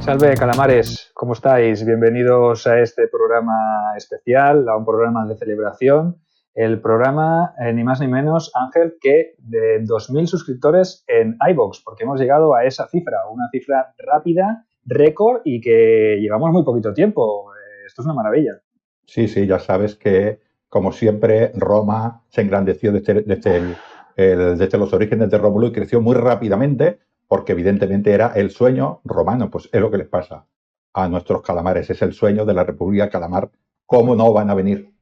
Salve, calamares, ¿cómo estáis? Bienvenidos a este programa especial, a un programa de celebración. El programa, ni más ni menos, Ángel, que de 2.000 suscriptores en iVoox, porque hemos llegado a esa cifra, una cifra rápida, récord y que llevamos muy poquito tiempo. Esto es una maravilla. Sí, sí, ya sabes que, como siempre, Roma se engrandeció desde los orígenes de Rómulo y creció muy rápidamente porque evidentemente era el sueño romano. Pues es lo que les pasa a nuestros calamares, es el sueño de la República Calamar. ¿Cómo no van a venir?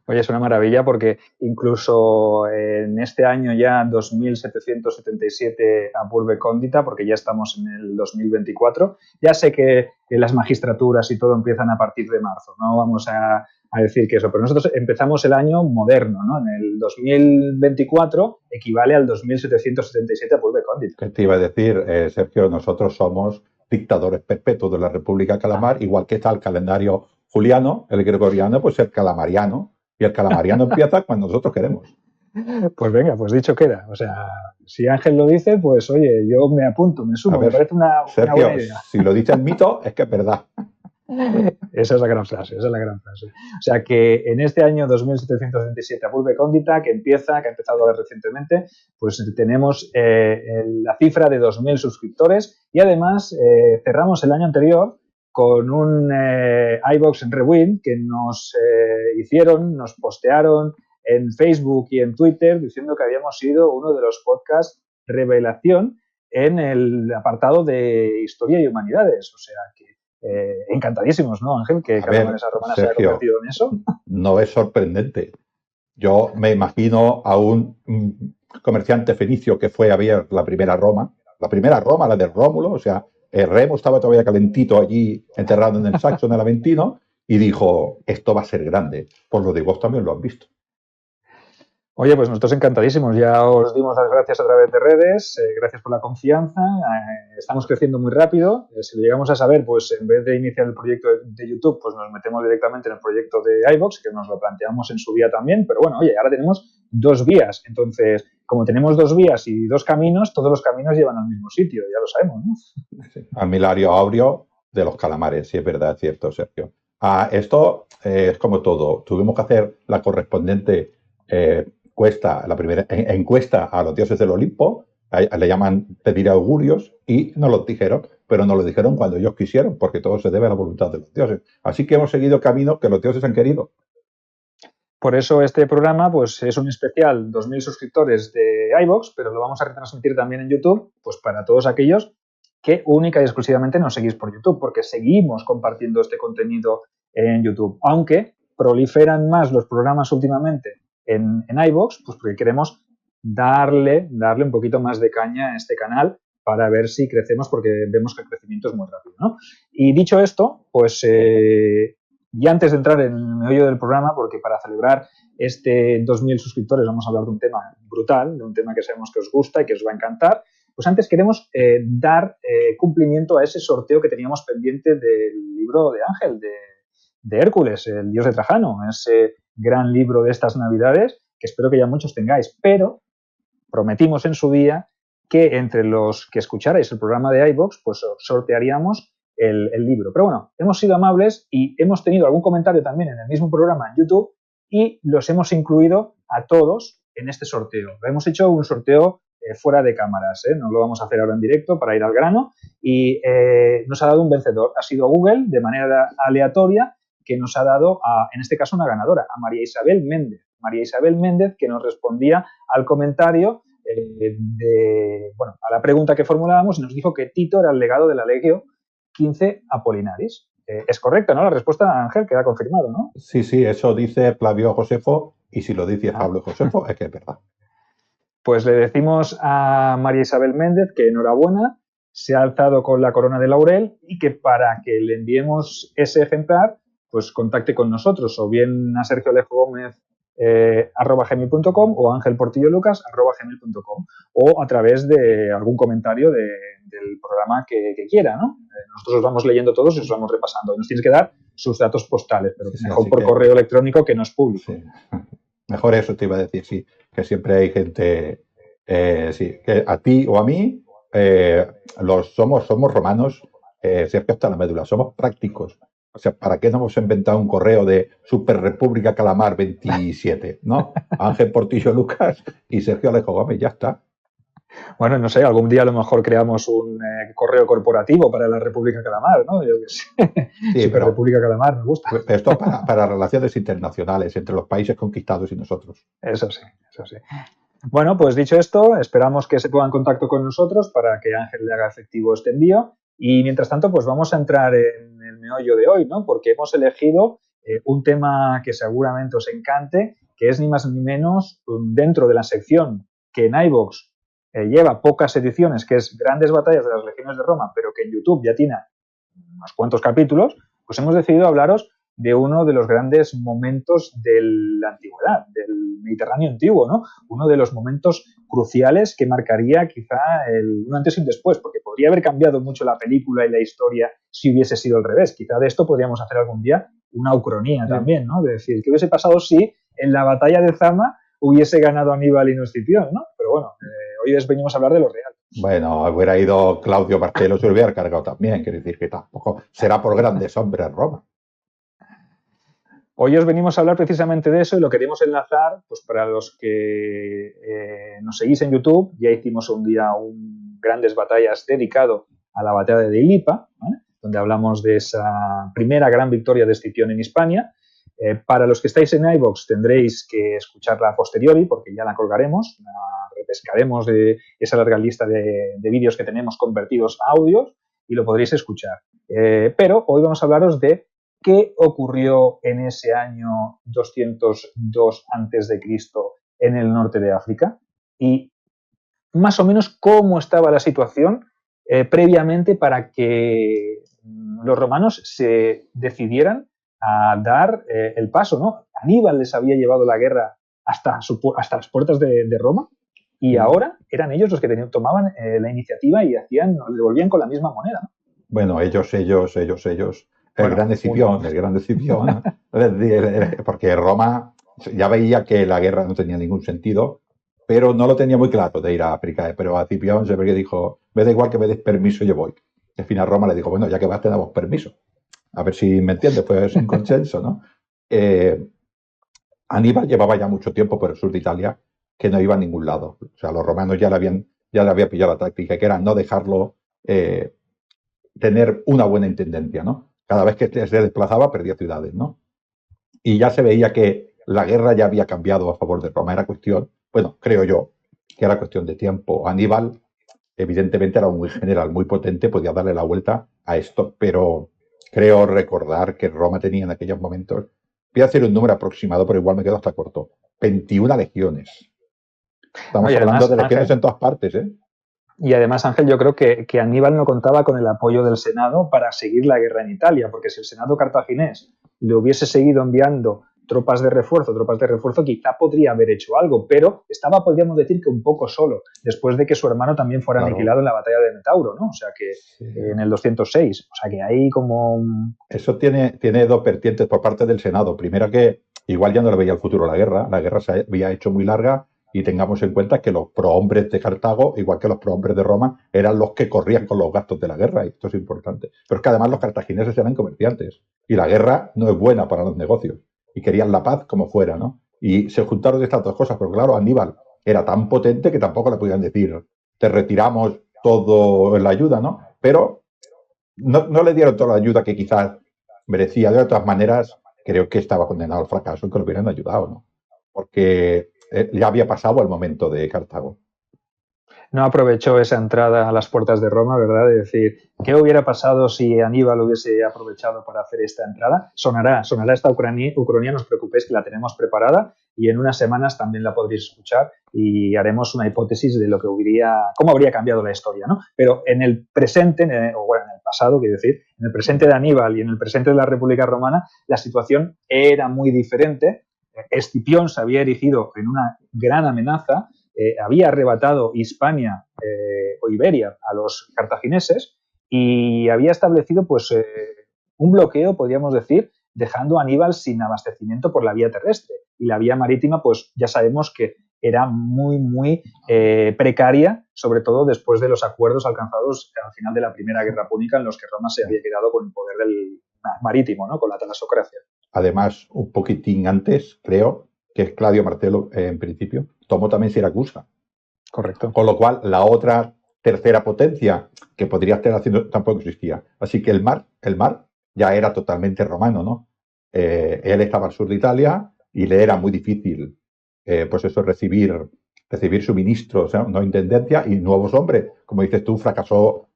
Oye, es una maravilla porque incluso en este año ya 2777 a Purbe Condita, porque ya estamos en el 2024, ya sé que las magistraturas y todo empiezan a partir de marzo, no vamos a decir que eso, pero nosotros empezamos el año moderno, ¿no? En el 2024 equivale al 2777 a Purbe Condita. ¿Qué te iba a decir, Sergio? Nosotros somos dictadores perpetuos de la República Calamar, igual que está el calendario juliano, el gregoriano, pues el calamariano. Y el calamariano empieza cuando nosotros queremos. Pues venga, pues dicho queda. O sea, si Ángel lo dice, pues oye, yo me apunto, me sumo, A ver, me parece una Sergio, buena idea. si lo dice el mito, es que es verdad. Esa es la gran frase, esa es la gran frase. O sea que en este año 2777 a Purbe Condita, que ha empezado ahora recientemente, pues tenemos la cifra de 2.000 suscriptores y además cerramos el año anterior con un iVoox Rewind que nos nos postearon en Facebook y en Twitter diciendo que habíamos sido uno de los podcasts revelación en el apartado de historia y humanidades. O sea que encantadísimos, ¿no, Ángel? Que Calamares a Romana se haya convertido en eso. No es sorprendente. Yo me imagino a un comerciante fenicio que fue a ver la primera Roma, la de Rómulo, o sea, Remo estaba todavía calentito allí, enterrado en el Saxo, en el Aventino, y dijo, esto va a ser grande. Pues lo de vos también lo han visto. Oye, pues nosotros encantadísimos. Ya os dimos las gracias a través de redes. Gracias por la confianza. Estamos creciendo muy rápido. Si lo llegamos a saber, pues en vez de iniciar el proyecto de YouTube, pues nos metemos directamente en el proyecto de iVoox, que nos lo planteamos en su vía también. Pero bueno, oye, ahora tenemos 2 vías. Entonces, como tenemos 2 vías y 2 caminos, todos los caminos llevan al mismo sitio. Ya lo sabemos, ¿no? Sí, al milario áureo de los calamares, sí es verdad, es cierto, Sergio. Esto es como todo. Tuvimos que hacer la correspondiente la primera encuesta a los dioses del Olimpo, le llaman pedir augurios, y nos lo dijeron, pero nos lo dijeron cuando ellos quisieron, porque todo se debe a la voluntad de los dioses. Así que hemos seguido el camino que los dioses han querido. Por eso este programa pues, es un especial 2.000 suscriptores de iVoox, pero lo vamos a retransmitir también en YouTube, pues para todos aquellos que única y exclusivamente nos seguís por YouTube, porque seguimos compartiendo este contenido en YouTube, aunque proliferan más los programas últimamente en iVoox, pues porque queremos darle un poquito más de caña a este canal para ver si crecemos, porque vemos que el crecimiento es muy rápido, ¿no? Y dicho esto, pues y antes de entrar en el meollo del programa, porque para celebrar este 2.000 suscriptores vamos a hablar de un tema brutal, de un tema que sabemos que os gusta y que os va a encantar, pues antes queremos dar cumplimiento a ese sorteo que teníamos pendiente del libro de Ángel, de Hércules, el dios de Trajano, ese gran libro de estas Navidades, que espero que ya muchos tengáis, pero prometimos en su día que entre los que escucharais el programa de iVoox, pues sortearíamos el libro. Pero bueno, hemos sido amables y hemos tenido algún comentario también en el mismo programa en YouTube y los hemos incluido a todos en este sorteo. Hemos hecho un sorteo fuera de cámaras, no lo vamos a hacer ahora en directo para ir al grano, y nos ha dado un vencedor. Ha sido Google, de manera aleatoria, que nos ha dado, en este caso, una ganadora, a María Isabel Méndez. María Isabel Méndez, que nos respondía al comentario a la pregunta que formulábamos, y nos dijo que Tito era el legado de la Legio 15 Apolinaris. Es correcta, ¿no? La respuesta, Ángel, queda confirmado, ¿no? Sí, sí, eso dice Flavio Josefo, y si lo dice Pablo Josefo, es que es verdad. Pues le decimos a María Isabel Méndez que enhorabuena, se ha alzado con la corona de laurel y que para que le enviemos ese ejemplar, pues contacte con nosotros, o bien a Sergio Alejo Gómez @gmail.com o Ángel Portillo Lucas @gmail.com, o a través de algún comentario del programa que quiera, ¿no? Nosotros os vamos leyendo todos y os vamos repasando. Nos tienes que dar sus datos postales, pero sí, mejor por correo electrónico que no es público. Sí. Mejor eso te iba a decir, sí, que siempre hay gente, sí, que a ti o a mí, somos romanos, Sergio, hasta la médula. Somos prácticos. O sea, ¿para qué no hemos inventado un correo de Super República Calamar 27? ¿No? Ángel Portillo Lucas y Sergio Alejo Gómez, ya está. Bueno, no sé, algún día a lo mejor creamos un correo corporativo para la República Calamar, ¿no? Yo qué sé. Sí, Super pero República Calamar, me gusta. esto para relaciones internacionales entre los países conquistados y nosotros. Eso sí, eso sí. Bueno, pues dicho esto, esperamos que se ponga en contacto con nosotros para que Ángel le haga efectivo este envío. Y mientras tanto, pues vamos a entrar en el meollo de hoy, ¿no? Porque hemos elegido un tema que seguramente os encante, que es ni más ni menos dentro de la sección que en iVoox lleva pocas ediciones, que es Grandes Batallas de las Legiones de Roma, pero que en YouTube ya tiene unos cuantos capítulos, pues hemos decidido hablaros de uno de los grandes momentos de la antigüedad, del Mediterráneo antiguo, ¿no? Uno de los momentos cruciales que marcaría quizá un antes y un después, porque podría haber cambiado mucho la película y la historia si hubiese sido al revés. Quizá de esto podríamos hacer algún día una ucronía también, ¿no? De decir, ¿qué hubiese pasado si en la batalla de Zama hubiese ganado Aníbal y no Escipión, ¿no? Pero bueno, hoy venimos a hablar de lo real. Bueno, hubiera ido Claudio Martelo, se lo hubiera cargado también. Quiere decir que tampoco será por grandes hombres Roma. Hoy os venimos a hablar precisamente de eso y lo queremos enlazar, pues para los que nos seguís en YouTube, ya hicimos un día un Grandes Batallas dedicado a la batalla de Ilipa, ¿vale? Donde hablamos de esa primera gran victoria de Escipión en Hispania. Para los que estáis en iVoox tendréis que escucharla a posteriori porque ya la colgaremos, la repescaremos de esa larga lista de vídeos que tenemos convertidos a audios y lo podréis escuchar. Pero hoy vamos a hablaros de qué ocurrió en ese año 202 a.C. en el norte de África y más o menos cómo estaba la situación previamente para que los romanos se decidieran a dar el paso, ¿no? Aníbal les había llevado la guerra hasta las puertas de Roma y ahora eran ellos los que tomaban la iniciativa y le devolvían con la misma moneda, ¿no? Bueno, ellos. El gran Escipión, porque Roma ya veía que la guerra no tenía ningún sentido, pero no lo tenía muy claro de ir a África. Pero a Escipión siempre dijo, me da igual que me des permiso, yo voy. Y al final Roma le dijo, bueno, ya que vas te damos permiso. A ver si me entiendes, pues es un consenso, ¿no? Aníbal llevaba ya mucho tiempo por el sur de Italia que no iba a ningún lado. O sea, los romanos ya le había pillado la táctica, que era no dejarlo tener una buena intendencia, ¿no? Cada vez que se desplazaba perdía ciudades, ¿no? Y ya se veía que la guerra ya había cambiado a favor de Roma. Era cuestión, bueno, creo yo, que era cuestión de tiempo. Aníbal, evidentemente, era un muy general, muy potente, podía darle la vuelta a esto, pero creo recordar que Roma tenía en aquellos momentos, voy a hacer un número aproximado, pero igual me quedo hasta corto, 21 legiones. Estamos hablando de legiones en todas partes, ¿eh? Y además, Ángel, yo creo que Aníbal no contaba con el apoyo del Senado para seguir la guerra en Italia, porque si el Senado cartaginés le hubiese seguido enviando tropas de refuerzo, quizá podría haber hecho algo, pero estaba, podríamos decir, que un poco solo, después de que su hermano también fuera aniquilado en la batalla de Metauro, ¿no? O sea que en el 206, o sea que ahí como... Eso tiene dos vertientes por parte del Senado. Primero que igual ya no le veía el futuro a la guerra se había hecho muy larga y tengamos en cuenta que los prohombres de Cartago, igual que los prohombres de Roma, eran los que corrían con los gastos de la guerra, y esto es importante. Pero es que además los cartagineses eran comerciantes y la guerra no es buena para los negocios y querían la paz como fuera, ¿no? Y se juntaron estas dos cosas, pero claro, Aníbal era tan potente que tampoco le podían decir te retiramos todo en la ayuda, ¿no? Pero no le dieron toda la ayuda que quizás merecía. De todas maneras, creo que estaba condenado al fracaso y que lo hubieran ayudado, ¿no? Porque ya había pasado el momento de Cartago. No aprovechó esa entrada a las puertas de Roma, ¿verdad? De decir, ¿qué hubiera pasado si Aníbal hubiese aprovechado para hacer esta entrada? Sonará esta ucronía, no os preocupéis que la tenemos preparada y en unas semanas también la podréis escuchar y haremos una hipótesis de lo que cómo habría cambiado la historia, ¿no? Pero en el presente, en el pasado, quiero decir, en el presente de Aníbal y en el presente de la República Romana, la situación era muy diferente. Escipión se había erigido en una gran amenaza, había arrebatado Hispania o Iberia a los cartagineses y había establecido pues un bloqueo, podríamos decir, dejando a Aníbal sin abastecimiento por la vía terrestre. Y la vía marítima, pues ya sabemos que era muy, muy precaria sobre todo después de los acuerdos alcanzados al final de la Primera Guerra Púnica, en los que Roma se había quedado con el poder del marítimo, ¿no? Con la talasocracia. Además, un poquitín antes, creo, que Claudio Marcelo, en principio, tomó también Siracusa. Correcto. Con lo cual, la otra tercera potencia que podría estar haciendo tampoco existía. Así que el mar ya era totalmente romano, ¿no? Él estaba al sur de Italia y le era muy difícil, pues eso, recibir suministros, ¿no? No intendencia y nuevos hombres. Como dices tú, fracasaron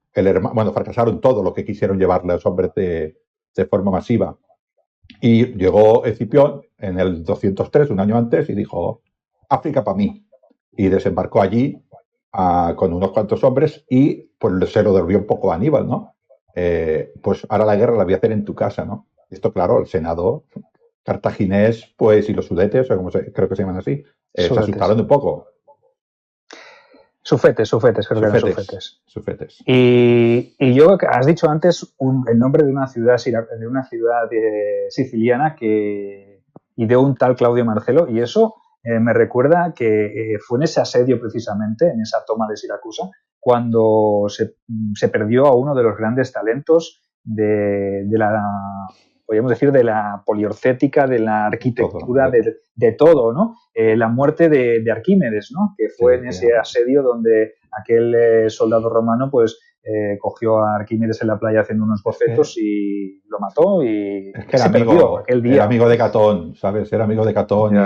todo lo que quisieron llevarle a los hombres de forma masiva. Y llegó Escipión en el 203, un año antes, y dijo, África para mí. Y desembarcó allí con unos cuantos hombres y pues se lo devolvió un poco a Aníbal, ¿no? Pues ahora la guerra la voy a hacer en tu casa, ¿no? Esto, claro, el Senado cartaginés, pues, y los sudetes, o creo que se llaman así, se asustaron un poco. Sufetes, creo que eran sufetes. Sufetes. Y yo, has dicho antes el nombre de una ciudad siciliana y de un tal Claudio Marcelo, y eso me recuerda que fue en ese asedio precisamente, en esa toma de Siracusa, cuando se perdió a uno de los grandes talentos de la, podríamos decir, de la poliorcética, de la arquitectura, de todo, ¿no? La muerte de Arquímedes, ¿no? Que fue en ese asedio donde aquel soldado romano, pues, cogió a Arquímedes en la playa haciendo unos bocetos y lo mató y se perdió aquel día. Era amigo de Catón, ¿sabes? Era amigo de Catón y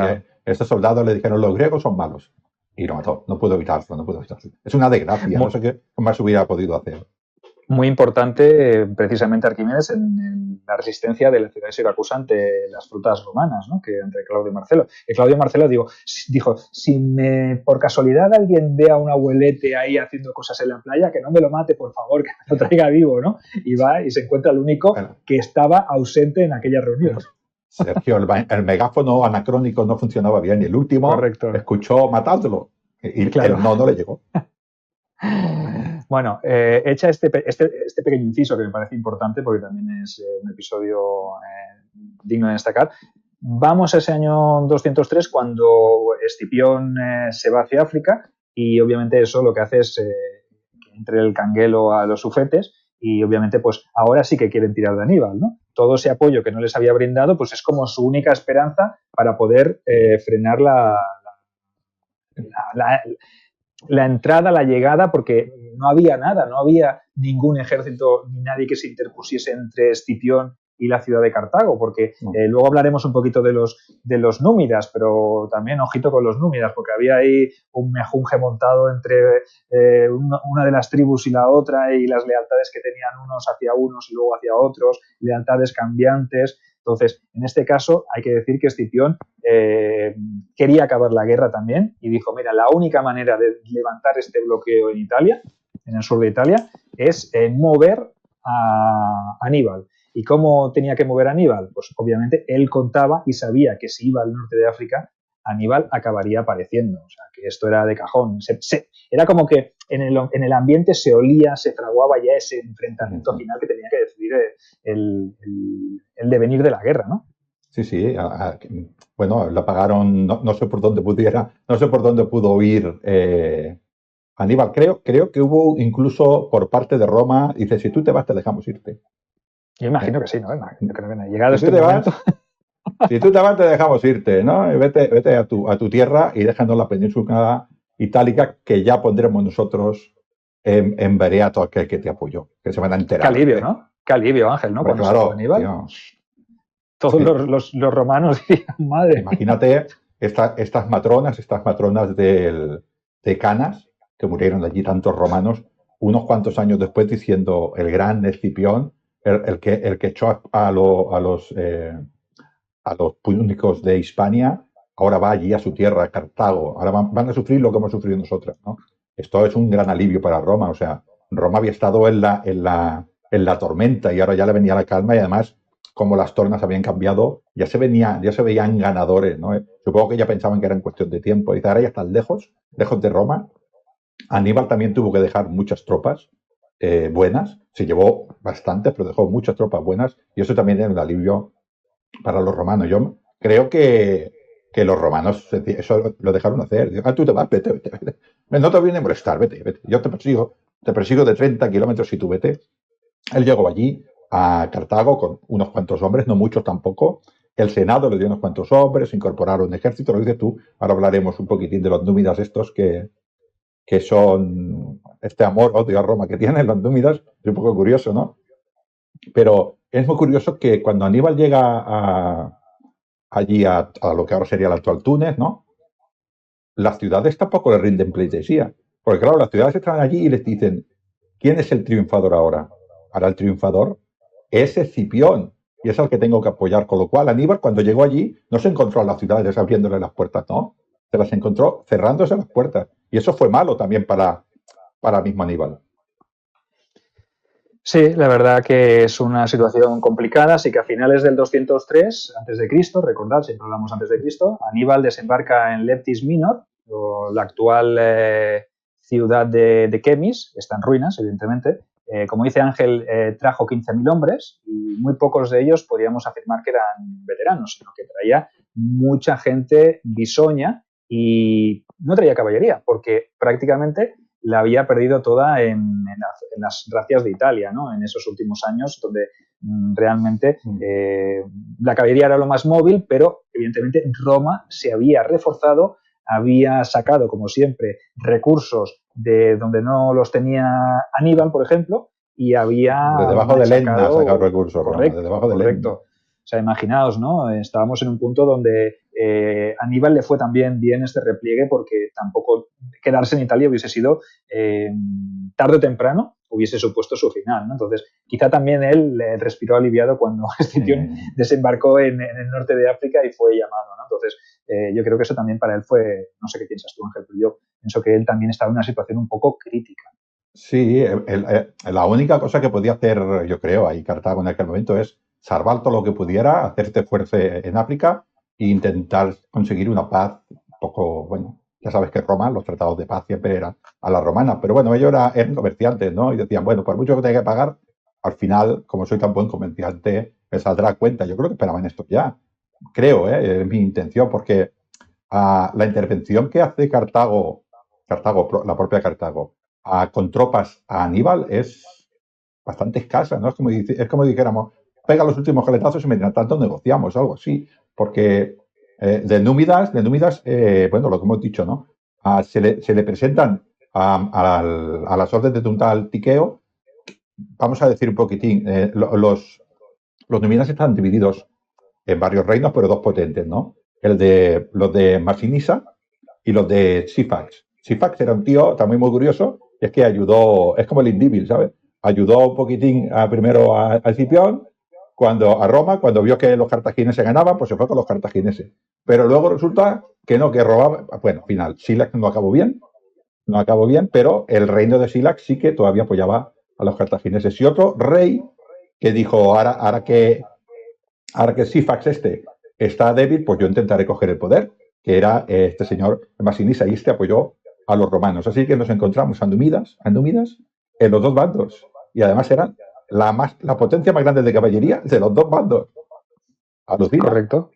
estos soldados le dijeron, los griegos son malos. Y lo mató. No pudo evitarlo. Es una desgracia. No sé qué más hubiera podido hacer. Muy importante, precisamente, Arquímedes en la resistencia de la ciudad de Siracusa ante las flotas romanas, ¿no? Que ante Claudio Marcelo. Y Claudio Marcelo dijo, si por casualidad alguien ve a un abuelete ahí haciendo cosas en la playa, que no me lo mate, por favor, que me lo traiga vivo, ¿no? Y va y se encuentra el único que estaba ausente en aquella reunión. Sergio, el megáfono anacrónico no funcionaba bien y el último escuchó matadlo y claro. No le llegó. Bueno, hecha este pequeño inciso que me parece importante porque también es un episodio digno de destacar, vamos a ese año 203 cuando Escipión se va hacia África y obviamente eso lo que hace es que entre el canguelo a los sufetes y obviamente pues ahora sí que quieren tirar de Aníbal, ¿no? Todo ese apoyo que no les había brindado pues es como su única esperanza para poder frenar la entrada, la llegada, porque no había nada, no había ningún ejército ni nadie que se interpusiese entre Escipión y la ciudad de Cartago, porque luego hablaremos un poquito de los númidas, pero también ojito con los númidas, porque había ahí un mejunje montado entre una de las tribus y la otra y las lealtades que tenían unos hacia unos y luego hacia otros, lealtades cambiantes. Entonces, en este caso, hay que decir que Escipión quería acabar la guerra también y dijo, mira, la única manera de levantar este bloqueo en Italia, en el sur de Italia, es mover a Aníbal. ¿Y cómo tenía que mover a Aníbal? Pues obviamente él contaba y sabía que si iba al norte de África, Aníbal acabaría apareciendo. O sea, que esto era de cajón. Era como que en el ambiente se olía, se fraguaba ya ese enfrentamiento final que tenía que decidir el devenir de la guerra, ¿no? Sí. Bueno, lo pagaron, no sé por dónde pudo ir Aníbal. Creo que hubo incluso por parte de Roma, dice, si tú te vas, te dejamos irte. Yo imagino que sí, ¿no? Yo creo que llegado si este momento... Si tú te vas, te dejamos irte, ¿no? Vete a tu tierra y déjanos la península itálica que ya pondremos nosotros en veré a todo aquel que te apoyó, que se van a enterar. Qué alivio, ¿no? Qué alivio, Ángel, ¿no? Cuando claro, Aníbal, tío, todos los romanos dirían, madre. Imagínate estas matronas de Canas, que murieron allí tantos romanos, unos cuantos años después diciendo el gran Escipión, el que echó a los púnicos de Hispania, ahora va allí a su tierra, a Cartago, ahora van a sufrir lo que hemos sufrido nosotros, ¿no? Esto es un gran alivio para Roma, o sea, Roma había estado en la tormenta y ahora ya le venía la calma y además, como las tornas habían cambiado, ya se veían ganadores, ¿no? Supongo que ya pensaban que era en cuestión de tiempo. Y ahora ya están lejos de Roma. Aníbal también tuvo que dejar muchas tropas buenas, se llevó bastantes, pero dejó muchas tropas buenas y eso también era un alivio para los romanos. Yo creo que que los romanos eso lo dejaron hacer. Digo, tú te vas, vete, vete, vete. No te viene a molestar, vete, vete. Yo te persigo de 30 kilómetros y tú vete. Él llegó allí a Cartago con unos cuantos hombres, no muchos tampoco. El Senado le dio unos cuantos hombres, incorporaron un ejército, lo dices tú. Ahora hablaremos un poquitín de los númidas estos que son este amor, odio a Roma que tienen los númidas. Es un poco curioso, ¿no? Pero es muy curioso que cuando Aníbal llega allí a lo que ahora sería el actual Túnez, ¿no? Las ciudades tampoco le rinden pleitesía. Porque claro, las ciudades están allí y les dicen, ¿quién es el triunfador ahora? Ahora el triunfador es Escipión y es el que tengo que apoyar. Con lo cual, Aníbal, cuando llegó allí, no se encontró a las ciudades abriéndole las puertas, no. Se las encontró cerrándose las puertas. Y eso fue malo también para mismo Aníbal. Sí, la verdad que es una situación complicada, así que a finales del 203 a.C., recordad, siempre hablamos antes de Cristo, Aníbal desembarca en Leptis Minor, la actual ciudad de Kemis, que está en ruinas, evidentemente. Como dice Ángel, trajo 15.000 hombres y muy pocos de ellos podríamos afirmar que eran veteranos, sino que traía mucha gente bisoña y no traía caballería, porque prácticamente la había perdido toda en las racias de Italia, ¿no? En esos últimos años, donde realmente la caballería era lo más móvil, pero evidentemente Roma se había reforzado, había sacado, como siempre, recursos de donde no los tenía Aníbal, por ejemplo, y había de debajo de Lenna ha sacado recursos, correcto, de debajo de correcto. Lenna. O sea, imaginaos, ¿no? Estábamos en un punto donde Aníbal le fue también bien este repliegue porque tampoco quedarse en Italia hubiese sido tarde o temprano hubiese supuesto su final, ¿no? Entonces, quizá también él respiró aliviado cuando Escipión desembarcó en el norte de África y fue llamado, ¿no? Entonces, yo creo que eso también para él fue, no sé qué piensas tú, Ángel, pero yo pienso que él también estaba en una situación un poco crítica. Sí, la única cosa que podía hacer, yo creo, ahí Cartago en aquel momento es salvar todo lo que pudiera, hacerte fuerza en África e intentar conseguir una paz un poco, bueno, ya sabes que Roma, los tratados de paz siempre eran a la romana, pero bueno, ellos eran comerciantes, ¿no? Y decían, bueno, por mucho que tenga que pagar, al final, como soy tan buen comerciante, me saldrá a cuenta. Yo creo que esperaban esto ya. Creo, es mi intención, porque la intervención que hace Cartago, la propia Cartago, con tropas a Aníbal es bastante escasa, ¿no? Es como dijéramos, pega los últimos caletazos y mientras tanto negociamos, algo así. Porque de Númidas, bueno, lo que hemos dicho, ¿no? Se le presentan a las órdenes de Tuntal Tiqueo, vamos a decir un poquitín, los Númidas están divididos en varios reinos, pero dos potentes, ¿no? Los de Masinisa y los de Sifax. Sifax era un tío también muy curioso, y es que ayudó, es como el Indíbil, ¿sabes? Ayudó un poquitín primero a Escipión, a Roma, cuando vio que los cartagineses ganaban, pues se fue con los cartagineses. Pero luego resulta que no, que robaba, bueno, al final, Silax no acabó bien, pero el reino de Silax sí que todavía apoyaba a los cartagineses. Y otro rey que dijo, ahora que Sifax está débil, pues yo intentaré coger el poder, que era este señor Masinisa, y este apoyó a los romanos. Así que nos encontramos a Númidas en los dos bandos. Y además eran la potencia más grande de caballería de los dos bandos. Alucina. Correcto.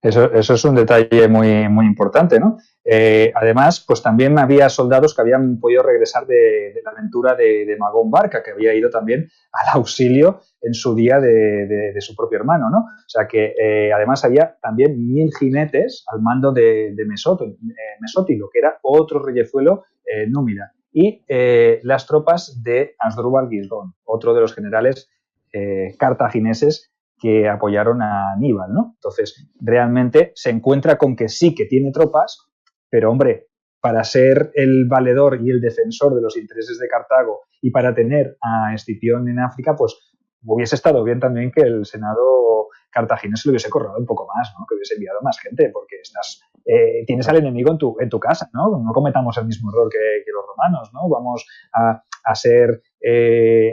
Eso es un detalle muy, muy importante, ¿no? Además, pues también había soldados que habían podido regresar de la aventura de Magón Barca, que había ido también al auxilio en su día de su propio hermano, ¿no? O sea que además había también 1.000 jinetes al mando de Mesótilo, que era otro reyezuelo númida, y las tropas de Asdrúbal Gisgón, otro de los generales cartagineses que apoyaron a Aníbal, ¿no? Entonces, realmente se encuentra con que sí que tiene tropas, pero hombre, para ser el valedor y el defensor de los intereses de Cartago y para tener a Escipión en África, pues hubiese estado bien también que el Senado cartaginés lo hubiese corrado un poco más, ¿no? Que hubiese enviado más gente, porque tienes al enemigo en tu casa, ¿no? No cometamos el mismo error que los romanos, ¿no? Vamos a ser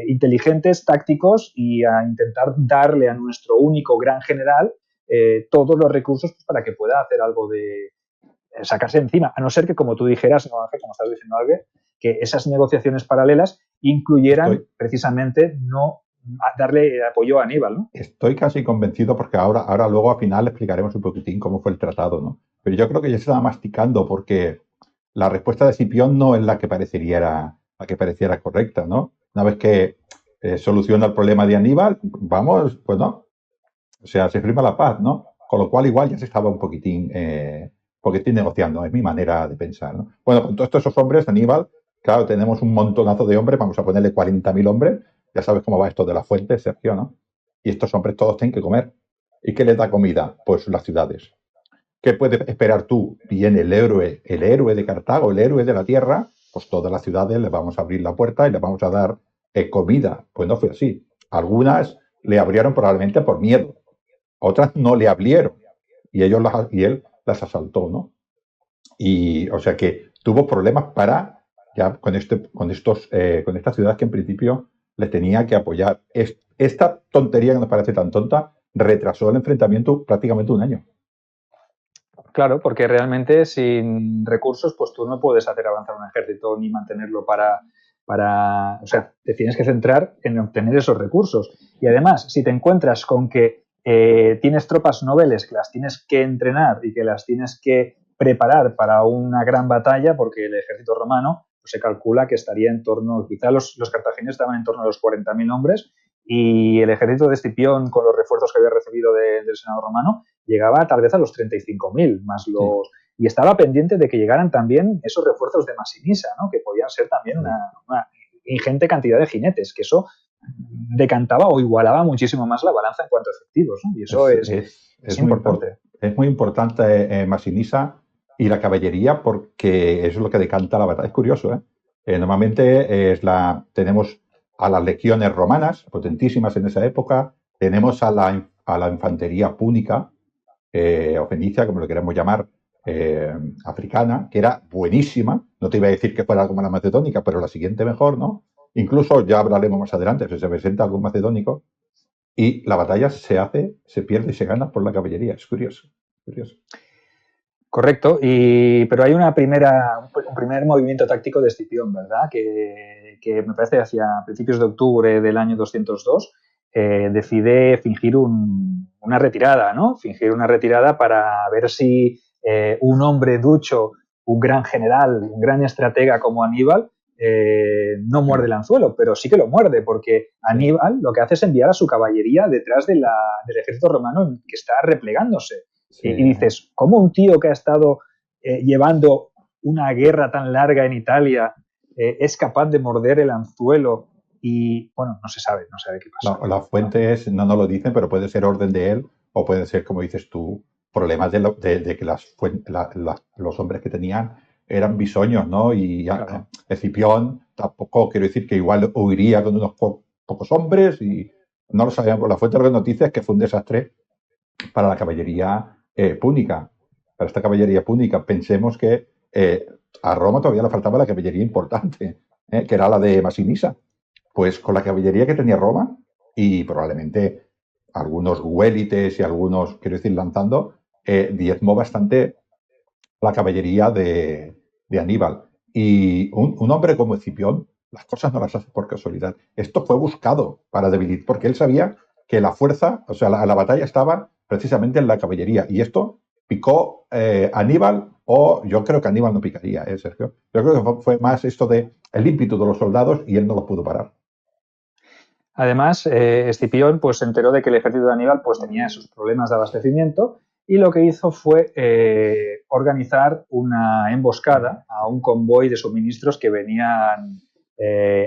inteligentes, tácticos y a intentar darle a nuestro único gran general todos los recursos pues, para que pueda hacer algo de sacarse encima, a no ser que, como tú dijeras, no, Ángel, como estás diciendo, Albert, que esas negociaciones paralelas incluyeran precisamente no darle apoyo a Aníbal, ¿no? Estoy casi convencido porque ahora luego al final explicaremos un poquitín cómo fue el tratado, ¿no? pero yo creo que ya se estaba masticando porque la respuesta de Escipión no es la que pareciera correcta, ¿no? Una vez que soluciona el problema de Aníbal, vamos, pues no, o sea, se firma la paz, ¿no? Con lo cual igual ya se estaba un poquitín negociando, es mi manera de pensar, ¿no? Bueno, con todos esos hombres, Aníbal, claro, tenemos un montonazo de hombres, vamos a ponerle 40.000 hombres, ya sabes cómo va esto de la fuente, Sergio, ¿no? Y estos hombres todos tienen que comer. ¿Y qué les da comida? Pues las ciudades. ¿Qué puedes esperar tú? Viene el héroe de Cartago, el héroe de la tierra, pues todas las ciudades les vamos a abrir la puerta y les vamos a dar comida. Pues no fue así. Algunas le abrieron probablemente por miedo, otras no le abrieron y él las asaltó, ¿no? Y o sea que tuvo problemas para ya con estas ciudades que en principio les tenía que apoyar. Esta tontería que nos parece tan tonta retrasó el enfrentamiento prácticamente un año. Claro, porque realmente sin recursos, pues tú no puedes hacer avanzar un ejército ni mantenerlo o sea, te tienes que centrar en obtener esos recursos. Y además, si te encuentras con que tienes tropas noveles que las tienes que entrenar y que las tienes que preparar para una gran batalla, porque el ejército romano pues, se calcula que estaría en torno, quizá los cartagineses estaban en torno a los 40.000 hombres y el ejército de Escipión, con los refuerzos que había recibido del Senado romano, llegaba tal vez a los 35.000, más los... Sí. Y estaba pendiente de que llegaran también esos refuerzos de Masinisa, ¿no? Que podían ser también una ingente cantidad de jinetes, que eso decantaba o igualaba muchísimo más la balanza en cuanto a efectivos, ¿no? Y eso es importante. Es muy importante Masinisa y la caballería porque eso es lo que decanta la batalla. Es curioso, ¿eh? Normalmente tenemos a las legiones romanas, potentísimas en esa época, tenemos a la infantería púnica, o fenicia, como lo queremos llamar, africana, que era buenísima. No te iba a decir que fuera como la macedónica, pero la siguiente mejor, ¿no? Incluso ya hablaremos más adelante, si se presenta algún macedónico, y la batalla se pierde y se gana por la caballería. Es curioso, curioso. Correcto, pero hay un primer movimiento táctico de Escipión, ¿verdad? Que me parece hacia principios de octubre del año 202 decide fingir una retirada, ¿no? Fingir una retirada para ver si un hombre ducho, un gran general, un gran estratega como Aníbal, no muerde el anzuelo, pero sí que lo muerde, porque Aníbal lo que hace es enviar a su caballería detrás del ejército romano que está replegándose. Sí. Y dices, ¿cómo un tío que ha estado llevando una guerra tan larga en Italia es capaz de morder el anzuelo? Y bueno, no se sabe qué pasa. Las fuentes no nos lo dicen, pero puede ser orden de él o puede ser, como dices tú, problemas de que los hombres que tenían eran bisoños, ¿no? Y claro. Escipión tampoco quiero decir que igual huiría con unos pocos hombres y no lo sabíamos. La fuente de las noticias es que fue un desastre para la caballería púnica. Para esta caballería púnica pensemos que a Roma todavía le faltaba la caballería importante, que era la de Masinisa. Pues con la caballería que tenía Roma y probablemente algunos huélites y algunos, quiero decir, lanzando, diezmó bastante la caballería de Aníbal. Y un hombre como Escipión, las cosas no las hace por casualidad. Esto fue buscado para debilitar, porque él sabía que la fuerza, o sea, la batalla estaba precisamente en la caballería. Y esto picó Aníbal, o yo creo que Aníbal no picaría, Sergio. Yo creo que fue más esto de el ímpetu de los soldados y él no los pudo parar. Además, Escipión pues, se enteró de que el ejército de Aníbal pues, tenía esos problemas de abastecimiento y lo que hizo fue organizar una emboscada a un convoy de suministros que venían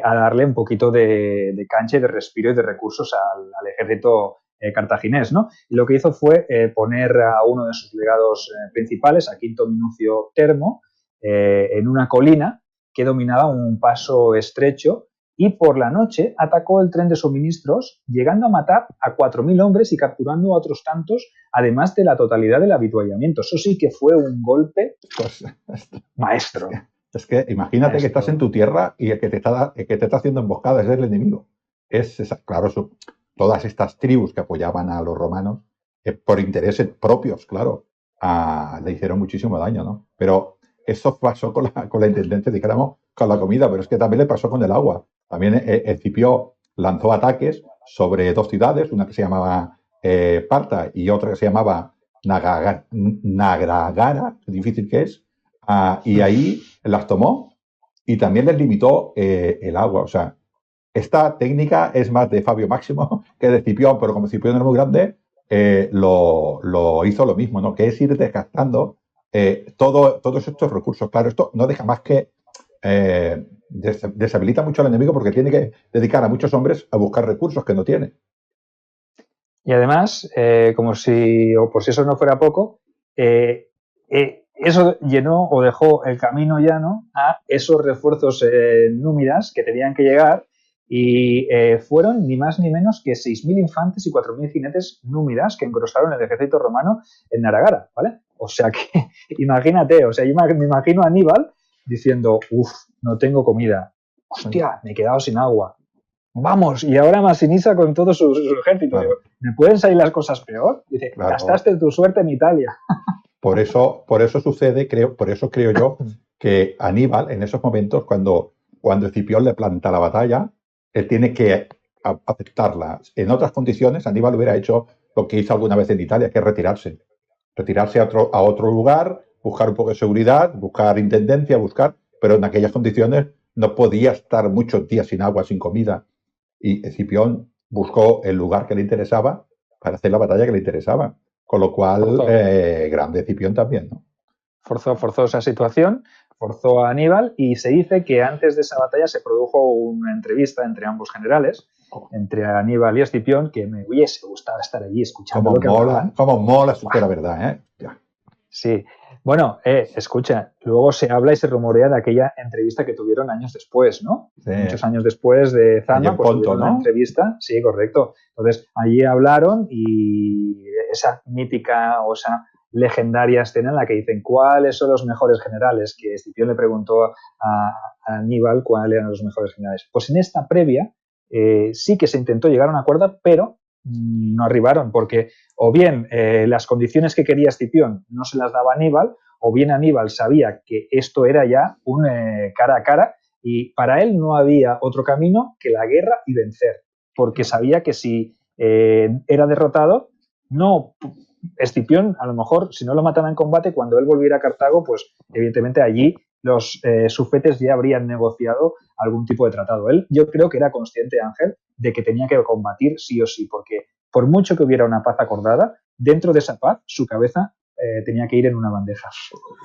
a darle un poquito de cancha y de respiro y de recursos al ejército cartaginés, ¿no? Y lo que hizo fue poner a uno de sus legados principales, a Quinto Minucio Termo, en una colina que dominaba un paso estrecho y por la noche atacó el tren de suministros, llegando a matar a 4.000 hombres y capturando a otros tantos, además de la totalidad del habituallamiento. Eso sí que fue un golpe maestro. Es que imagínate maestro. Que estás en tu tierra y el que te está haciendo emboscada es el enemigo. Claro, todas estas tribus que apoyaban a los romanos, por intereses propios, claro, le hicieron muchísimo daño, ¿no? Pero eso pasó con la intendencia, dijéramos, con la comida, pero es que también le pasó con el agua. También Escipión lanzó ataques sobre dos ciudades, una que se llamaba Parta y otra que se llamaba Nagaragara, difícil que es, y ahí las tomó y también les limitó el agua. O sea, esta técnica es más de Fabio Máximo que de Cipión, pero como Cipión era muy grande, lo hizo lo mismo, ¿no? Que es ir desgastando todos estos recursos. Claro, esto no deja más que deshabilita mucho al enemigo porque tiene que dedicar a muchos hombres a buscar recursos que no tiene. Y además, como si, o por si eso no fuera poco, eso llenó o dejó el camino llano a esos refuerzos númidas que tenían que llegar y fueron ni más ni menos que 6.000 infantes y 4.000 jinetes númidas que engrosaron el ejército romano en Naragara, ¿vale? O sea que, imagínate, o sea, yo me imagino a Aníbal diciendo, uff, no tengo comida, hostia, me he quedado sin agua, vamos, y ahora Masinisa con todo su ejército. Claro. Digo, ¿me pueden salir las cosas peor? Dice, Claro. gastaste tu suerte en Italia. Por eso sucede, por eso creo yo, que Aníbal, en esos momentos, cuando Escipión le planta la batalla, él tiene que aceptarla. En otras condiciones, Aníbal hubiera hecho lo que hizo alguna vez en Italia, que es retirarse. Retirarse a otro lugar, buscar un poco de seguridad, buscar intendencia, pero en aquellas condiciones no podía estar muchos días sin agua, sin comida. Y Escipión buscó el lugar que le interesaba para hacer la batalla que le interesaba. Con lo cual, grande Escipión también, ¿no? Forzó esa situación, forzó a Aníbal y se dice que antes de esa batalla se produjo una entrevista entre ambos generales, entre Aníbal y Escipión, que me hubiese gustado estar allí escuchando lo que hablaban. Cómo mola si fuera verdad, ¿eh? Ya. Sí. Bueno, escucha, luego se habla y se rumorea de aquella entrevista que tuvieron años después, ¿no? Sí. Muchos años después de Zama, pues tuvieron una entrevista. Sí, correcto. Entonces, allí hablaron y esa mítica o esa legendaria escena en la que dicen cuáles son los mejores generales, que Escipión le preguntó a Aníbal cuáles eran los mejores generales. Pues en esta previa sí que se intentó llegar a un acuerdo, pero no arribaron, porque o bien las condiciones que quería Escipión no se las daba Aníbal, o bien Aníbal sabía que esto era ya un cara a cara y para él no había otro camino que la guerra y vencer, porque sabía que si era derrotado, no Escipión, a lo mejor, si no lo mataba en combate, cuando él volviera a Cartago, pues evidentemente allí los sufetes ya habrían negociado algún tipo de tratado. Él, yo creo que era consciente, Ángel, de que tenía que combatir sí o sí, porque por mucho que hubiera una paz acordada, dentro de esa paz su cabeza tenía que ir en una bandeja.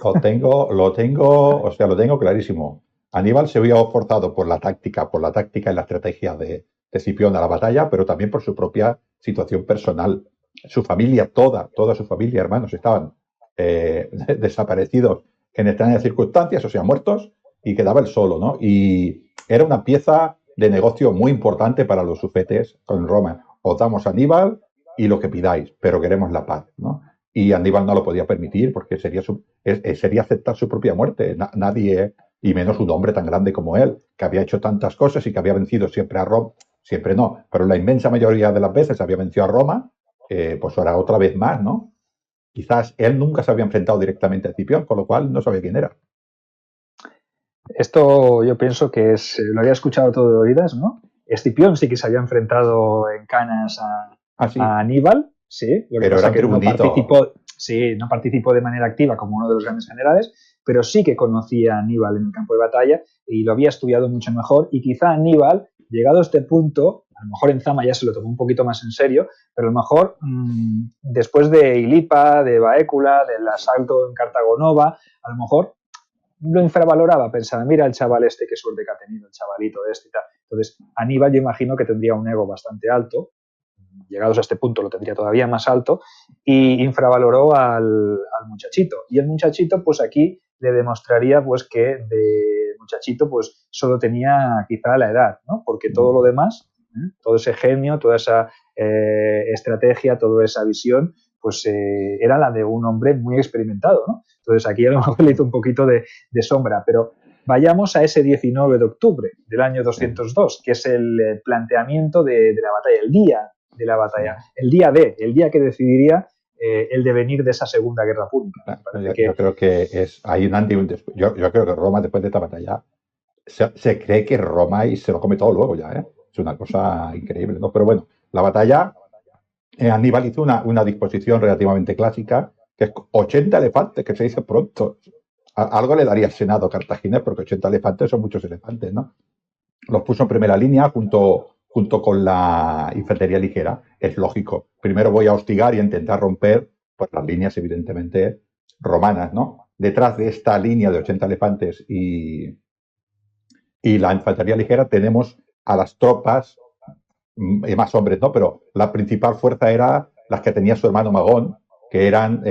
Lo tengo clarísimo. Aníbal se vio forzado por la táctica y la estrategia de Escipión a la batalla, pero también por su propia situación personal. Su familia, toda su familia, hermanos, estaban desaparecidos en extrañas circunstancias, o sea, muertos, y quedaba él solo, ¿no? Y era una pieza de negocio muy importante para los sufetes con Roma. Os damos a Aníbal y lo que pidáis, pero queremos la paz, ¿no? Y Aníbal no lo podía permitir porque sería aceptar su propia muerte. Nadie, y menos un hombre tan grande como él, que había hecho tantas cosas y que había vencido siempre a Roma, siempre no, pero la inmensa mayoría de las veces había vencido a Roma, pues ahora otra vez más, ¿no? Quizás él nunca se había enfrentado directamente a Escipión, con lo cual no sabía quién era. Esto yo pienso que lo había escuchado todo de oídas, ¿no? Escipión sí que se había enfrentado en Canas a Aníbal, sí, lo que pero pasa que no participó de manera activa como uno de los grandes generales, pero sí que conocía a Aníbal en el campo de batalla y lo había estudiado mucho mejor y quizá Aníbal, llegado a este punto, a lo mejor en Zama ya se lo tomó un poquito más en serio, pero a lo mejor después de Ilipa, de Baécula, del asalto en Cartago Nova, a lo mejor lo infravaloraba, pensaba, mira el chaval este, qué suerte que ha tenido el chavalito este y tal. Entonces, Aníbal yo imagino que tendría un ego bastante alto, llegados a este punto lo tendría todavía más alto, y infravaloró al muchachito. Y el muchachito, pues aquí le demostraría pues que de muchachito pues solo tenía quizá la edad, ¿no? Porque todo lo demás, todo ese genio, toda esa estrategia, toda esa visión, pues era la de un hombre muy experimentado, ¿no? Entonces aquí a lo mejor le hizo un poquito de sombra, pero vayamos a ese 19 de octubre del año 202, que es el planteamiento de la batalla, el día de la batalla, el día que decidiría el devenir de esa Segunda Guerra Púnica. Yo creo que hay un antes y un después. Yo creo que Roma, después de esta batalla, se cree que Roma y se lo come todo luego ya, ¿eh? Es una cosa increíble, ¿no? Pero bueno, la batalla Aníbal hizo una disposición relativamente clásica, que es 80 elefantes, que se dice pronto. Algo le daría al Senado cartaginés, porque 80 elefantes son muchos elefantes, ¿no? Los puso en primera línea junto con la infantería ligera. Es lógico. Primero voy a hostigar y a intentar romper pues, las líneas, evidentemente, romanas, ¿no? Detrás de esta línea de 80 elefantes y la infantería ligera tenemos a las tropas y más hombres, ¿no? Pero la principal fuerza era las que tenía su hermano Magón, que eran,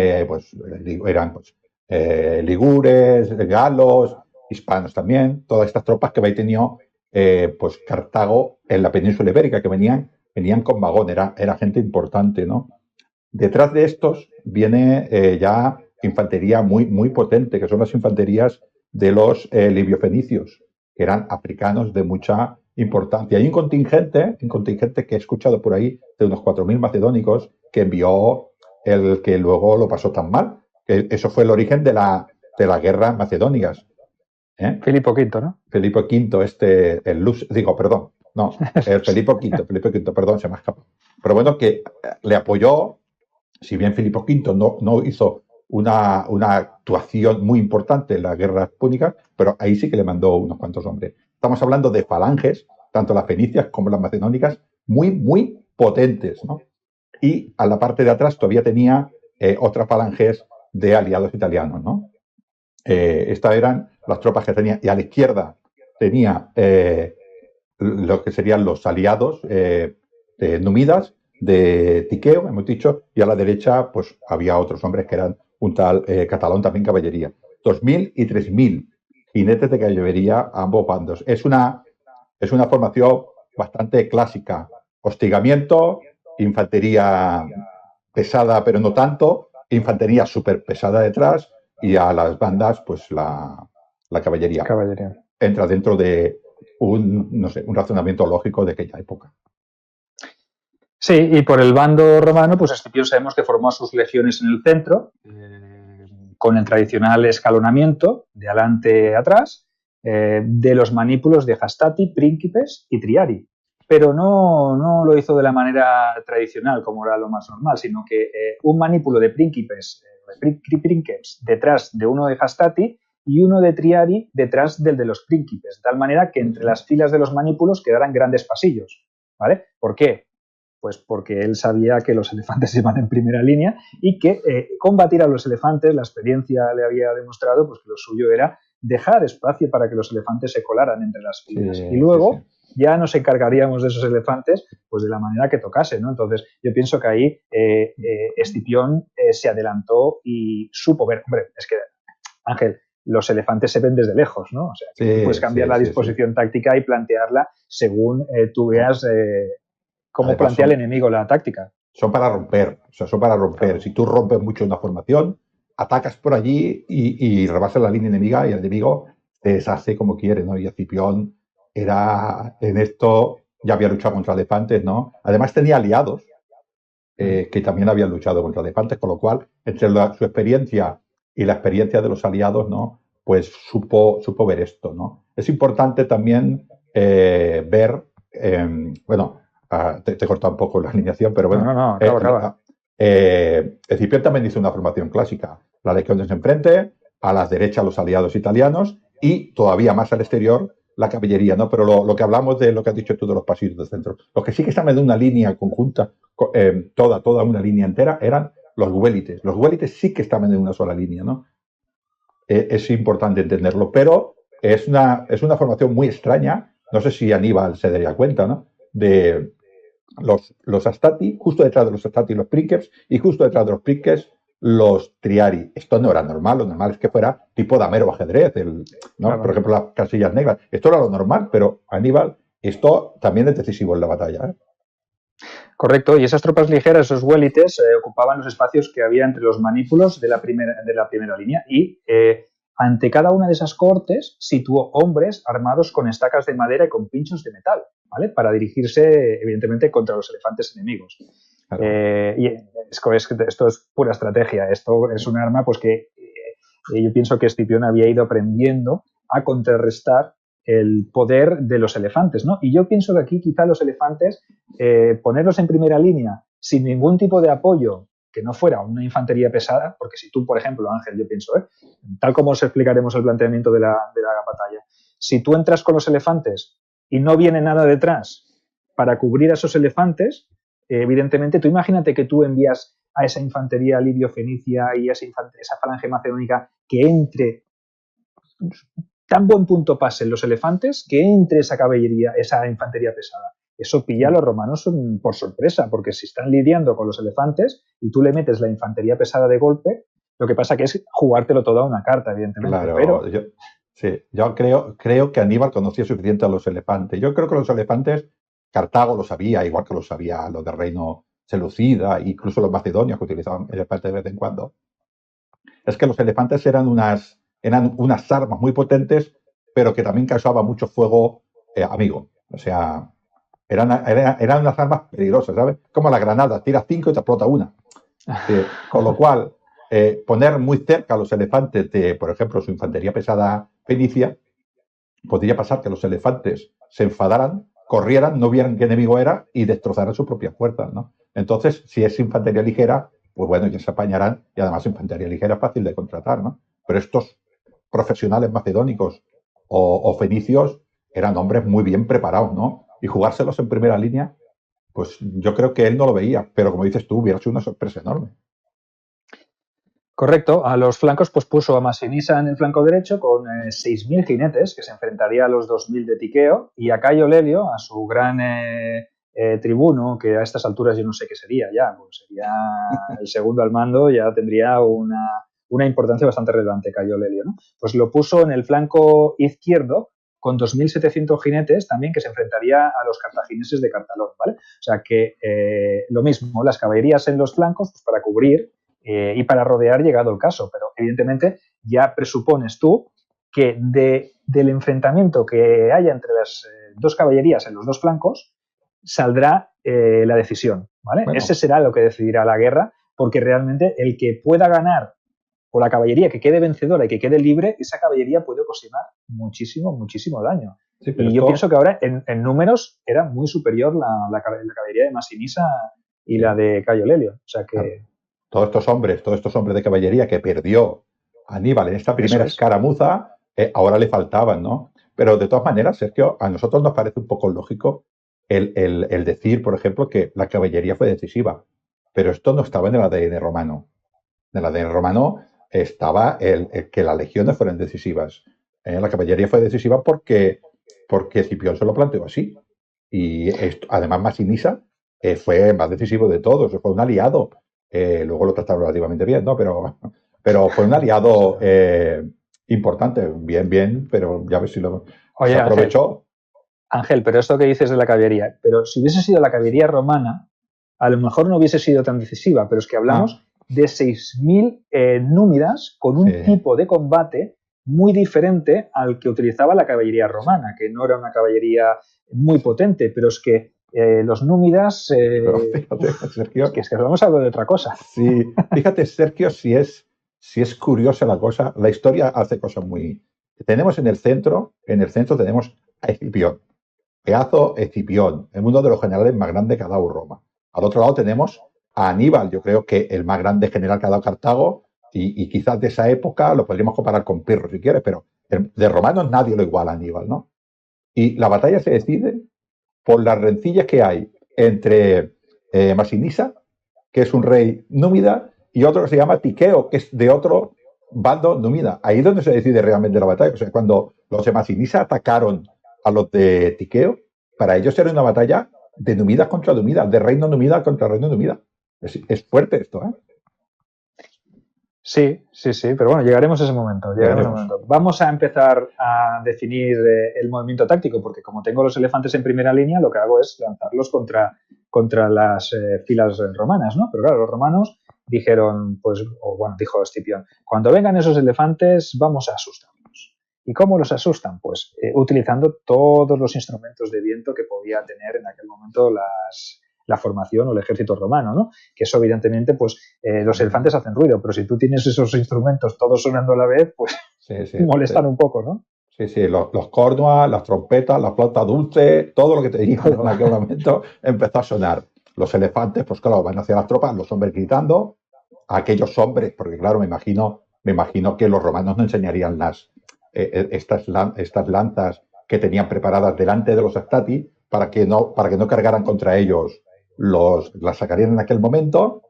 ligures, galos, hispanos también, todas estas tropas que había tenido pues Cartago en la península ibérica, que venían con Magón, era gente importante, ¿no? Detrás de estos viene ya infantería muy, muy potente, que son las infanterías de los libiofenicios, que eran africanos de mucha importancia. Hay un contingente que he escuchado por ahí de unos 4.000 macedónicos que envió el que luego lo pasó tan mal. Que eso fue el origen de la guerra macedónicas. Filipo V, ¿no? Felipe V, Felipe V, perdón, se me ha escapado. Pero bueno, que le apoyó, si bien Filipo V no hizo una actuación muy importante en las guerras púnicas, pero ahí sí que le mandó unos cuantos hombres. Estamos hablando de falanges, tanto las fenicias como las macedónicas, muy, muy potentes, ¿no? Y a la parte de atrás todavía tenía otras falanges de aliados italianos, ¿no? Estas eran las tropas que tenía, y a la izquierda tenía lo que serían los aliados de Numidas, de Tiqueo, hemos dicho, y a la derecha pues había otros hombres que eran un tal Catalón, también caballería. 2.000 y 3.000 jinetes de caballería a ambos bandos. Es una formación bastante clásica. Hostigamiento, infantería pesada pero no tanto, infantería súper pesada detrás y a las bandas pues la caballería. Entra dentro de un razonamiento lógico de aquella época. Sí, y por el bando romano, pues Escipión sabemos que formó a sus legiones en el centro, con el tradicional escalonamiento de adelante a atrás, de los manípulos de Hastati, Príncipes y Triari. Pero no lo hizo de la manera tradicional, como era lo más normal, sino que un manípulo de Príncipes, detrás de uno de Hastati y uno de Triari detrás del de los Príncipes, de tal manera que entre las filas de los manípulos quedaran grandes pasillos. ¿Vale? ¿Por qué? Pues porque él sabía que los elefantes iban en primera línea y que combatir a los elefantes, la experiencia le había demostrado pues que lo suyo era dejar espacio para que los elefantes se colaran entre las filas. Sí, y luego ya nos encargaríamos de esos elefantes pues de la manera que tocase, ¿no? Entonces yo pienso que ahí Escipión se adelantó y supo ver, hombre, es que Ángel, los elefantes se ven desde lejos, ¿no? O sea, que puedes cambiar la disposición táctica y plantearla según tú veas cómo plantea el enemigo la táctica. Son para romper, Claro. Si tú rompes mucho una formación, atacas por allí y rebasas la línea enemiga y el enemigo te deshace como quiere, ¿no? Y Escipión era en esto, ya había luchado contra elefantes, ¿no? Además tenía aliados que también habían luchado contra elefantes, con lo cual, entre su experiencia y la experiencia de los aliados, ¿no? Pues supo ver esto, ¿no? Es importante también ver, te he cortado un poco la alineación, pero bueno. No, acaba. Escipión también hizo una formación clásica. La legión de enfrente, a las derechas los aliados italianos y todavía más al exterior la caballería, ¿no? Pero lo que hablamos de lo que has dicho tú de los pasillos del centro, los que sí que estaban en una línea conjunta, toda una línea entera, eran los huélites. Los huélites sí que estaban en una sola línea, ¿no? Es importante entenderlo, pero es una formación muy extraña. No sé si Aníbal se daría cuenta, ¿no? De los Astati, justo detrás de los Astati los Princeps y justo detrás de los Princeps los Triari. Esto no era normal, lo normal es que fuera tipo damero o ajedrez, ¿no? Claro. Por ejemplo, las casillas negras. Esto era lo normal, pero Aníbal, esto también es decisivo en la batalla, ¿eh? Correcto, y esas tropas ligeras, esos huélites, ocupaban los espacios que había entre los manípulos de la primera línea y ante cada una de esas cohortes situó hombres armados con estacas de madera y con pinchos de metal, ¿vale? Para dirigirse, evidentemente, contra los elefantes enemigos. Claro. Y esto es pura estrategia. Esto es un arma pues que yo pienso que Escipión había ido aprendiendo a contrarrestar el poder de los elefantes, ¿no? Y yo pienso que aquí quizá los elefantes, ponerlos en primera línea sin ningún tipo de apoyo que no fuera una infantería pesada, porque si tú, por ejemplo, Ángel, yo pienso, tal como os explicaremos el planteamiento de la batalla, si tú entras con los elefantes y no viene nada detrás para cubrir a esos elefantes, evidentemente, tú imagínate que tú envías a esa infantería libio-fenicia y esa falange macedónica que entre, tan buen punto pasen los elefantes, que entre esa caballería, esa infantería pesada. Eso pilla a los romanos por sorpresa, porque si están lidiando con los elefantes y tú le metes la infantería pesada de golpe, lo que pasa que es jugártelo todo a una carta, evidentemente. Claro, pero yo creo que Aníbal conocía suficiente a los elefantes. Yo creo que los elefantes, Cartago lo sabía, igual que lo sabía los del reino seleucida, incluso los macedonios que utilizaban elefantes de vez en cuando. Es que los elefantes eran unas armas muy potentes, pero que también causaban mucho fuego amigo. O sea, eran unas armas peligrosas, ¿sabes? Como la granada, tiras 5 y te explota una. Con lo cual, poner muy cerca a los elefantes de, por ejemplo, su infantería pesada fenicia, podría pasar que los elefantes se enfadaran, corrieran, no vieran qué enemigo era y destrozaran sus propias fuerzas, ¿no? Entonces, si es infantería ligera, pues bueno, ya se apañarán y además infantería ligera es fácil de contratar, ¿no? Pero estos profesionales macedónicos o fenicios eran hombres muy bien preparados, ¿no? Y jugárselos en primera línea, pues yo creo que él no lo veía, pero como dices tú, hubiera sido una sorpresa enorme. Correcto, a los flancos pues puso a Masinisa en el flanco derecho con 6.000 jinetes, que se enfrentaría a los 2.000 de Tiqueo, y a Cayo Lelio, a su gran tribuno, que a estas alturas yo no sé qué sería ya, pues sería el segundo al mando, ya tendría una importancia bastante relevante Cayo Lelio, ¿no? Pues lo puso en el flanco izquierdo con 2.700 jinetes también, que se enfrentaría a los cartagineses de Cartalón, ¿vale? O sea que lo mismo, las caballerías en los flancos pues para cubrir y para rodear llegado el caso, pero evidentemente ya presupones tú que del enfrentamiento que haya entre las dos caballerías en los dos flancos saldrá la decisión, ¿vale? Bueno. Ese será lo que decidirá la guerra, porque realmente el que pueda ganar o la caballería que quede vencedora y que quede libre, esa caballería puede ocasionar muchísimo, muchísimo daño. Sí, y yo pienso que ahora en números era muy superior la caballería de Masinisa y la de Cayo Lelio. O sea que... Claro. Todos estos hombres de caballería que perdió Aníbal en esta primera escaramuza, ahora le faltaban, ¿no? Pero de todas maneras, Sergio, a nosotros nos parece un poco lógico el decir, por ejemplo, que la caballería fue decisiva. Pero esto no estaba en el ADN romano. En el ADN romano estaba el que las legiones fueran decisivas. La caballería fue decisiva porque Escipión se lo planteó así. Y esto, además, Masinisa fue más decisivo de todos, fue un aliado. Luego lo trataron relativamente bien, ¿no? Pero fue un aliado importante, bien, pero ya ves si lo se aprovechó. Ángel, pero esto que dices de la caballería, pero si hubiese sido la caballería romana, a lo mejor no hubiese sido tan decisiva, pero es que hablamos de 6.000 númidas con un tipo de combate muy diferente al que utilizaba la caballería romana, que no era una caballería muy potente, pero es que los númidas... fíjate, Sergio, es que vamos a hablar de otra cosa. Sí, fíjate, Sergio, si es curiosa la cosa, la historia hace cosas muy... Tenemos en el centro tenemos a Escipión, pedazo Escipión, uno de los generales más grandes que ha dado Roma. Al otro lado tenemos a Aníbal, yo creo que el más grande general que ha dado Cartago, y quizás de esa época lo podríamos comparar con Pirro si quieres, pero de romanos nadie lo iguala a Aníbal, ¿no? Y la batalla se decide por las rencillas que hay entre Masinisa, que es un rey númida, y otro que se llama Tiqueo, que es de otro bando númida. Ahí es donde se decide realmente la batalla. O sea, cuando los de Masinisa atacaron a los de Tiqueo, para ellos era una batalla de númidas contra númidas, de reino númida contra reino númida. Es fuerte esto, ¿eh? Sí, pero bueno, llegaremos a ese momento. Vamos a empezar a definir el movimiento táctico, porque como tengo los elefantes en primera línea, lo que hago es lanzarlos contra las filas romanas, ¿no? Pero claro, los romanos dijeron, dijo Escipión, cuando vengan esos elefantes vamos a asustarlos. ¿Y cómo los asustan? Pues utilizando todos los instrumentos de viento que podía tener en aquel momento la formación o el ejército romano, ¿no? Que eso evidentemente, pues los elefantes hacen ruido, pero si tú tienes esos instrumentos todos sonando a la vez, pues molestan un poco, ¿no? Sí, los cornuas, las trompetas, la flauta dulce, todo lo que te digo en aquel momento empezó a sonar. los elefantes, pues claro, van hacia las tropas, los hombres gritando, aquellos hombres, porque claro, me imagino que los romanos no enseñarían estas lanzas que tenían preparadas delante de los stati para que no cargaran contra ellos, las sacarían en aquel momento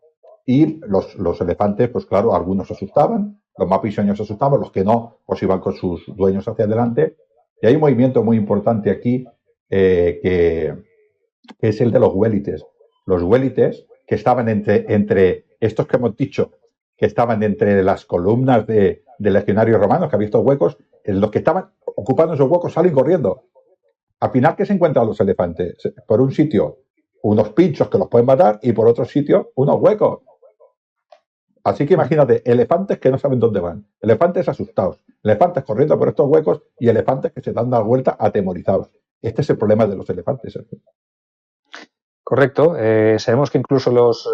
y los elefantes, pues claro, algunos se asustaban, los más pisoños se asustaban, los que no, pues iban con sus dueños hacia adelante. Y hay un movimiento muy importante aquí que es el de los huélites. Los huélites que estaban entre estos que hemos dicho, que estaban entre las columnas de legionarios romanos, que había estos huecos, los que estaban ocupando esos huecos salen corriendo. Al final, ¿qué se encuentran los elefantes? Por un sitio, unos pinchos que los pueden matar y por otro sitio, unos huecos. Así que imagínate, elefantes que no saben dónde van, elefantes asustados, elefantes corriendo por estos huecos y elefantes que se dan la vuelta atemorizados. Este es el problema de los elefantes. Correcto. Sabemos que incluso los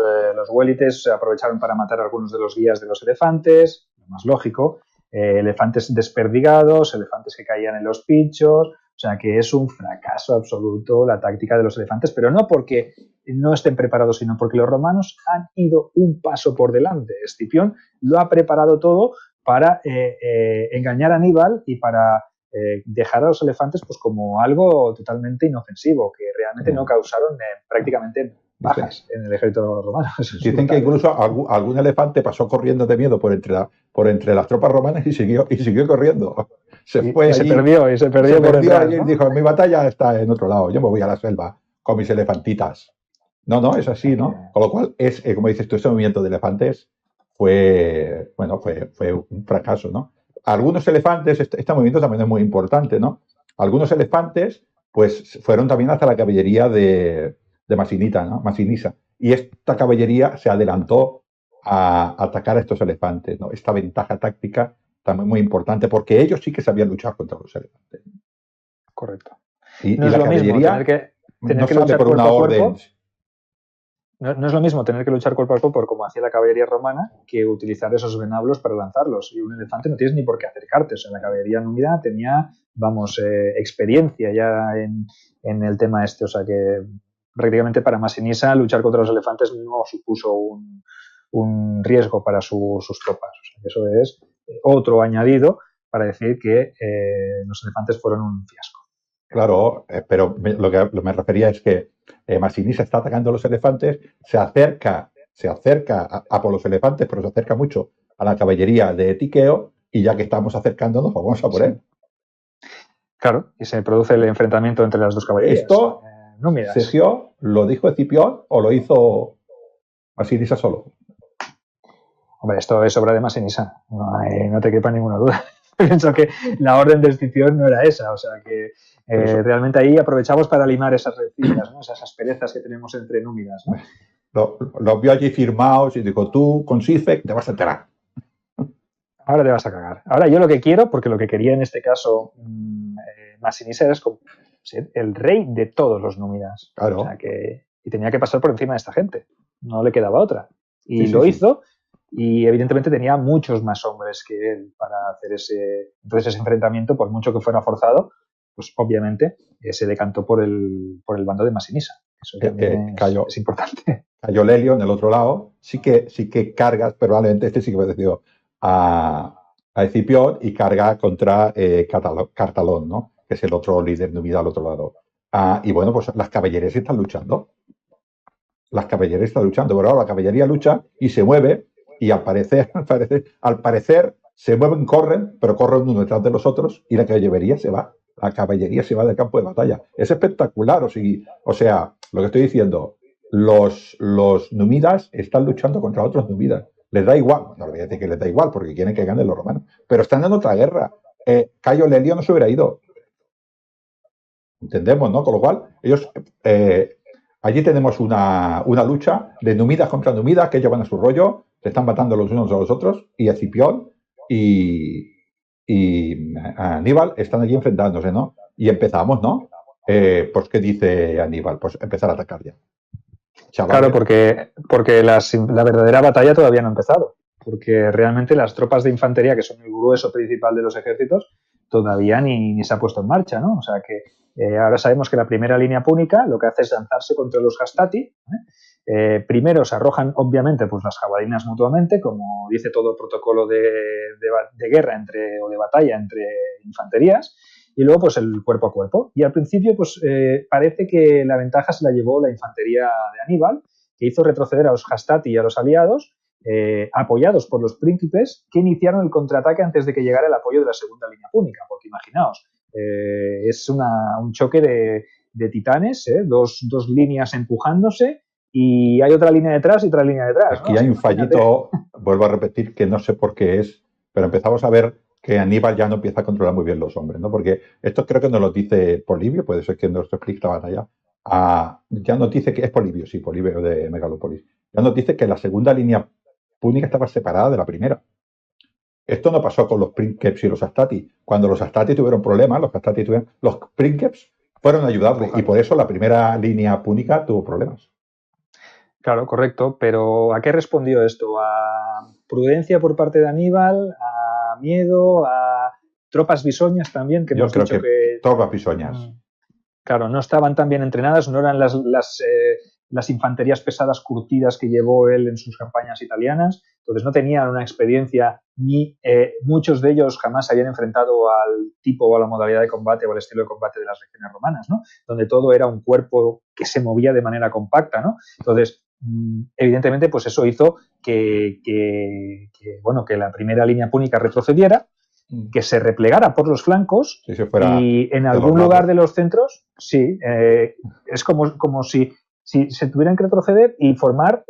huélites se aprovecharon para matar a algunos de los guías de los elefantes, lo más lógico, elefantes desperdigados, elefantes que caían en los pinchos. O sea que es un fracaso absoluto la táctica de los elefantes, pero no porque no estén preparados, sino porque los romanos han ido un paso por delante. Escipión lo ha preparado todo para engañar a Aníbal y para dejar a los elefantes pues como algo totalmente inofensivo, que realmente no causaron prácticamente bajas en el ejército romano. Dicen que incluso algún elefante pasó corriendo de miedo por entre las tropas romanas y siguió corriendo. Se perdió allí, ¿no? Y dijo, mi batalla está en otro lado, yo me voy a la selva con mis elefantitas. No, es así, ¿no? Con lo cual, como dices tú, ese movimiento de elefantes fue un fracaso, ¿no? Algunos elefantes, este movimiento también es muy importante, ¿no? Algunos elefantes, pues, fueron también hasta la caballería de Masinita, ¿no? Masinisa. Y esta caballería se adelantó a atacar a estos elefantes, ¿no? Esta ventaja táctica también muy importante, porque ellos sí que sabían luchar contra los elefantes. Correcto. Y la caballería no sale por una orden. No es lo mismo tener que luchar cuerpo a cuerpo como hacía la caballería romana que utilizar esos venablos para lanzarlos. Y un elefante no tienes ni por qué acercarte. O sea, la caballería númida tenía, experiencia ya en el tema este. O sea, que prácticamente para Masinisa luchar contra los elefantes no supuso un riesgo para sus tropas. O sea, que eso es otro añadido para decir que los elefantes fueron un fiasco. Claro, pero lo que me refería es que Masinisa está atacando a los elefantes, se acerca a por los elefantes, pero se acerca mucho a la caballería de Tiqueo y ya que estamos acercándonos, vamos a por él. Claro, y se produce el enfrentamiento entre las dos caballerías. ¿Esto, Sergio, lo dijo Escipión o lo hizo Masinisa solo? Hombre, esto es obra de Masinisa, no te quepa ninguna duda. Pienso que la orden de Escipión no era esa, o sea que realmente ahí aprovechamos para limar esas rencillas, ¿no? Esas asperezas que tenemos entre númidas, ¿no? Los vio allí firmados y dijo, tú con Sifec te vas a enterar. Ahora te vas a cagar. Ahora yo lo que quiero, porque lo que quería en este caso Masinisa era ser el rey de todos los númidas. Claro. O sea y tenía que pasar por encima de esta gente. No le quedaba otra. Y lo hizo. Y evidentemente tenía muchos más hombres que él para hacer ese enfrentamiento, por mucho que fuera forzado, pues obviamente se decantó por el bando de Masinisa. Eso también es importante. Cayó Lelio en el otro lado, sí que cargas, pero probablemente este sí que obedeció a Escipión y carga contra Cartalón, ¿no? Que es el otro líder númida al otro lado. Y bueno, pues las caballerías están luchando. Pero ahora la caballería lucha y se mueve. Y al parecer se mueven, corren, pero corren uno detrás de los otros y la caballería se va. La caballería se va del campo de batalla. Es espectacular. O sea, lo que estoy diciendo, los númidas están luchando contra otros númidas. Les da igual. No voy a decir que les da igual porque quieren que ganen los romanos. Pero están en otra guerra. Cayo Lelio no se hubiera ido. Entendemos, ¿no? Con lo cual, ellos... allí tenemos una lucha de númidas contra númidas que ellos van a su rollo. Se están matando los unos a los otros y Escipión y Aníbal están allí enfrentándose, ¿no? Y empezamos, ¿no? Pues, ¿qué dice Aníbal? Pues empezar a atacar ya. Chavales. Claro, porque la verdadera batalla todavía no ha empezado. Porque realmente las tropas de infantería, que son el grueso principal de los ejércitos, todavía ni se ha puesto en marcha, ¿no? O sea que Ahora sabemos que la primera línea púnica lo que hace es lanzarse contra los Hastati. Primero se arrojan, obviamente, pues las jabalinas mutuamente, como dice todo el protocolo de guerra o de batalla entre infanterías, y luego pues el cuerpo a cuerpo. Y al principio pues parece que la ventaja se la llevó la infantería de Aníbal, que hizo retroceder a los Hastati y a los aliados, apoyados por los príncipes, que iniciaron el contraataque antes de que llegara el apoyo de la segunda línea púnica, porque imaginaos, es un choque de titanes, dos líneas empujándose, y hay otra línea detrás y otra línea detrás. Aquí hay un fallito, vuelvo a repetir, que no sé por qué es, pero empezamos a ver que Aníbal ya no empieza a controlar muy bien los hombres, ¿no? Porque esto creo que nos lo dice Polibio, puede ser que nos lo explique la batalla. Ya nos dice que es Polibio, sí, Polibio de Megalópolis. Ya nos dice que la segunda línea púnica estaba separada de la primera. Esto no pasó con los Princeps y los Astati. Cuando los Astati tuvieron problemas, los Princeps fueron a ayudarle, y por eso la primera línea púnica tuvo problemas. Claro, correcto, pero ¿a qué respondió esto? ¿A prudencia por parte de Aníbal? ¿A miedo? ¿A tropas bisoñas también? Que yo creo que tropas bisoñas. Claro, no estaban tan bien entrenadas, no eran las infanterías pesadas curtidas que llevó él en sus campañas italianas, entonces no tenían una experiencia, ni muchos de ellos jamás se habían enfrentado al tipo o a la modalidad de combate o al estilo de combate de las legiones romanas, ¿no? Donde todo era un cuerpo que se movía de manera compacta, ¿no? Entonces, evidentemente, pues eso hizo que la primera línea púnica retrocediera, que se replegara por los flancos, y en algún lugar de los centros, sí, es como si se tuvieran que retroceder y formar,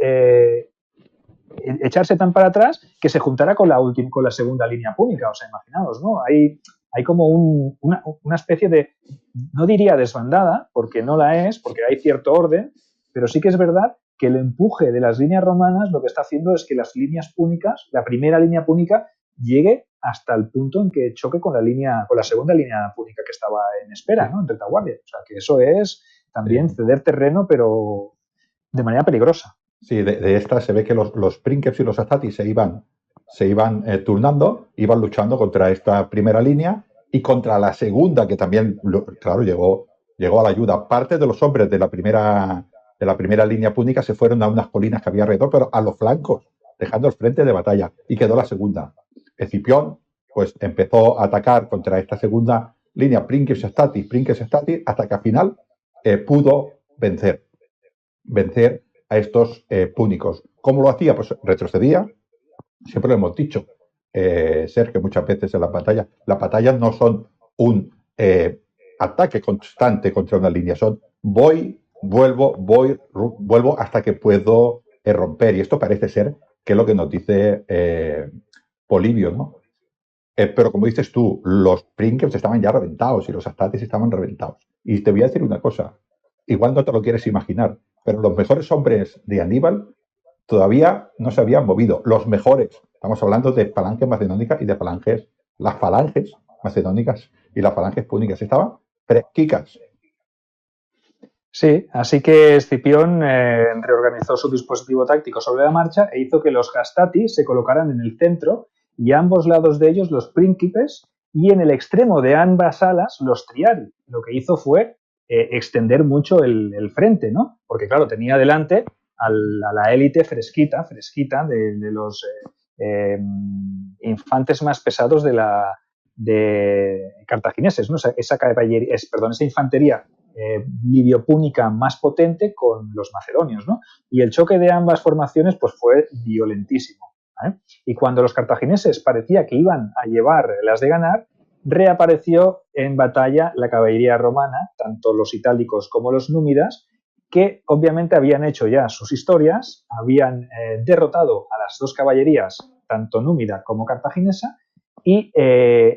echarse tan para atrás que se juntara con la segunda línea púnica. O sea, imaginaos, ¿no? Hay como una especie de, no diría desbandada, porque no la es, porque hay cierto orden, pero sí que es verdad que el empuje de las líneas romanas lo que está haciendo es que las líneas púnicas, la primera línea púnica, llegue hasta el punto en que choque con la segunda línea púnica que estaba en espera, ¿no? En retaguardia. O sea, que eso es también ceder terreno, pero de manera peligrosa. Sí, de esta se ve que los Princeps y los Astati se iban turnando, iban luchando contra esta primera línea y contra la segunda, que también, claro, llegó a la ayuda. Parte de los hombres de la primera línea púnica se fueron a unas colinas que había alrededor, pero a los flancos, dejando el frente de batalla, y quedó la segunda. Escipión pues empezó a atacar contra esta segunda línea, Princeps Astati, hasta que al final pudo vencer a estos púnicos. ¿Cómo lo hacía? Pues retrocedía. Siempre lo hemos dicho, Sergio, muchas veces en las batallas no son un ataque constante contra una línea, son vuelvo hasta que puedo romper. Y esto parece ser que es lo que nos dice Polibio, ¿no? Pero como dices tú, los Princeps estaban ya reventados y los Astates estaban reventados. Y te voy a decir una cosa, igual no te lo quieres imaginar, pero los mejores hombres de Aníbal todavía no se habían movido. Los mejores, estamos hablando de falanges macedónicas y de falanges, las falanges macedónicas y las falanges púnicas estaban fresquicas. Sí, así que Escipión reorganizó su dispositivo táctico sobre la marcha e hizo que los Hastati se colocaran en el centro y a ambos lados de ellos los príncipes, y en el extremo de ambas alas los Triari. Lo que hizo fue extender mucho el frente, ¿no? Porque claro, tenía delante a la élite fresquita de los infantes más pesados de cartagineses, ¿no? Esa infantería libiopúnica más potente con los macedonios, ¿no? Y el choque de ambas formaciones pues fue violentísimo, ¿eh? Y cuando los cartagineses parecía que iban a llevar las de ganar, reapareció en batalla la caballería romana, tanto los itálicos como los númidas, que obviamente habían hecho ya sus historias, habían derrotado a las dos caballerías, tanto númida como cartaginesa, y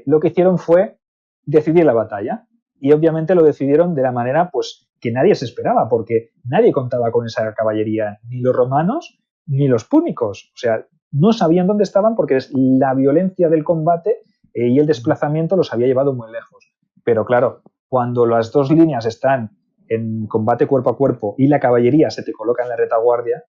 lo que hicieron fue decidir la batalla. Y obviamente lo decidieron de la manera pues que nadie se esperaba, porque nadie contaba con esa caballería, ni los romanos ni los púnicos. O sea, no sabían dónde estaban porque la violencia del combate y el desplazamiento los había llevado muy lejos. Pero claro, cuando las dos líneas están en combate cuerpo a cuerpo y la caballería se te coloca en la retaguardia,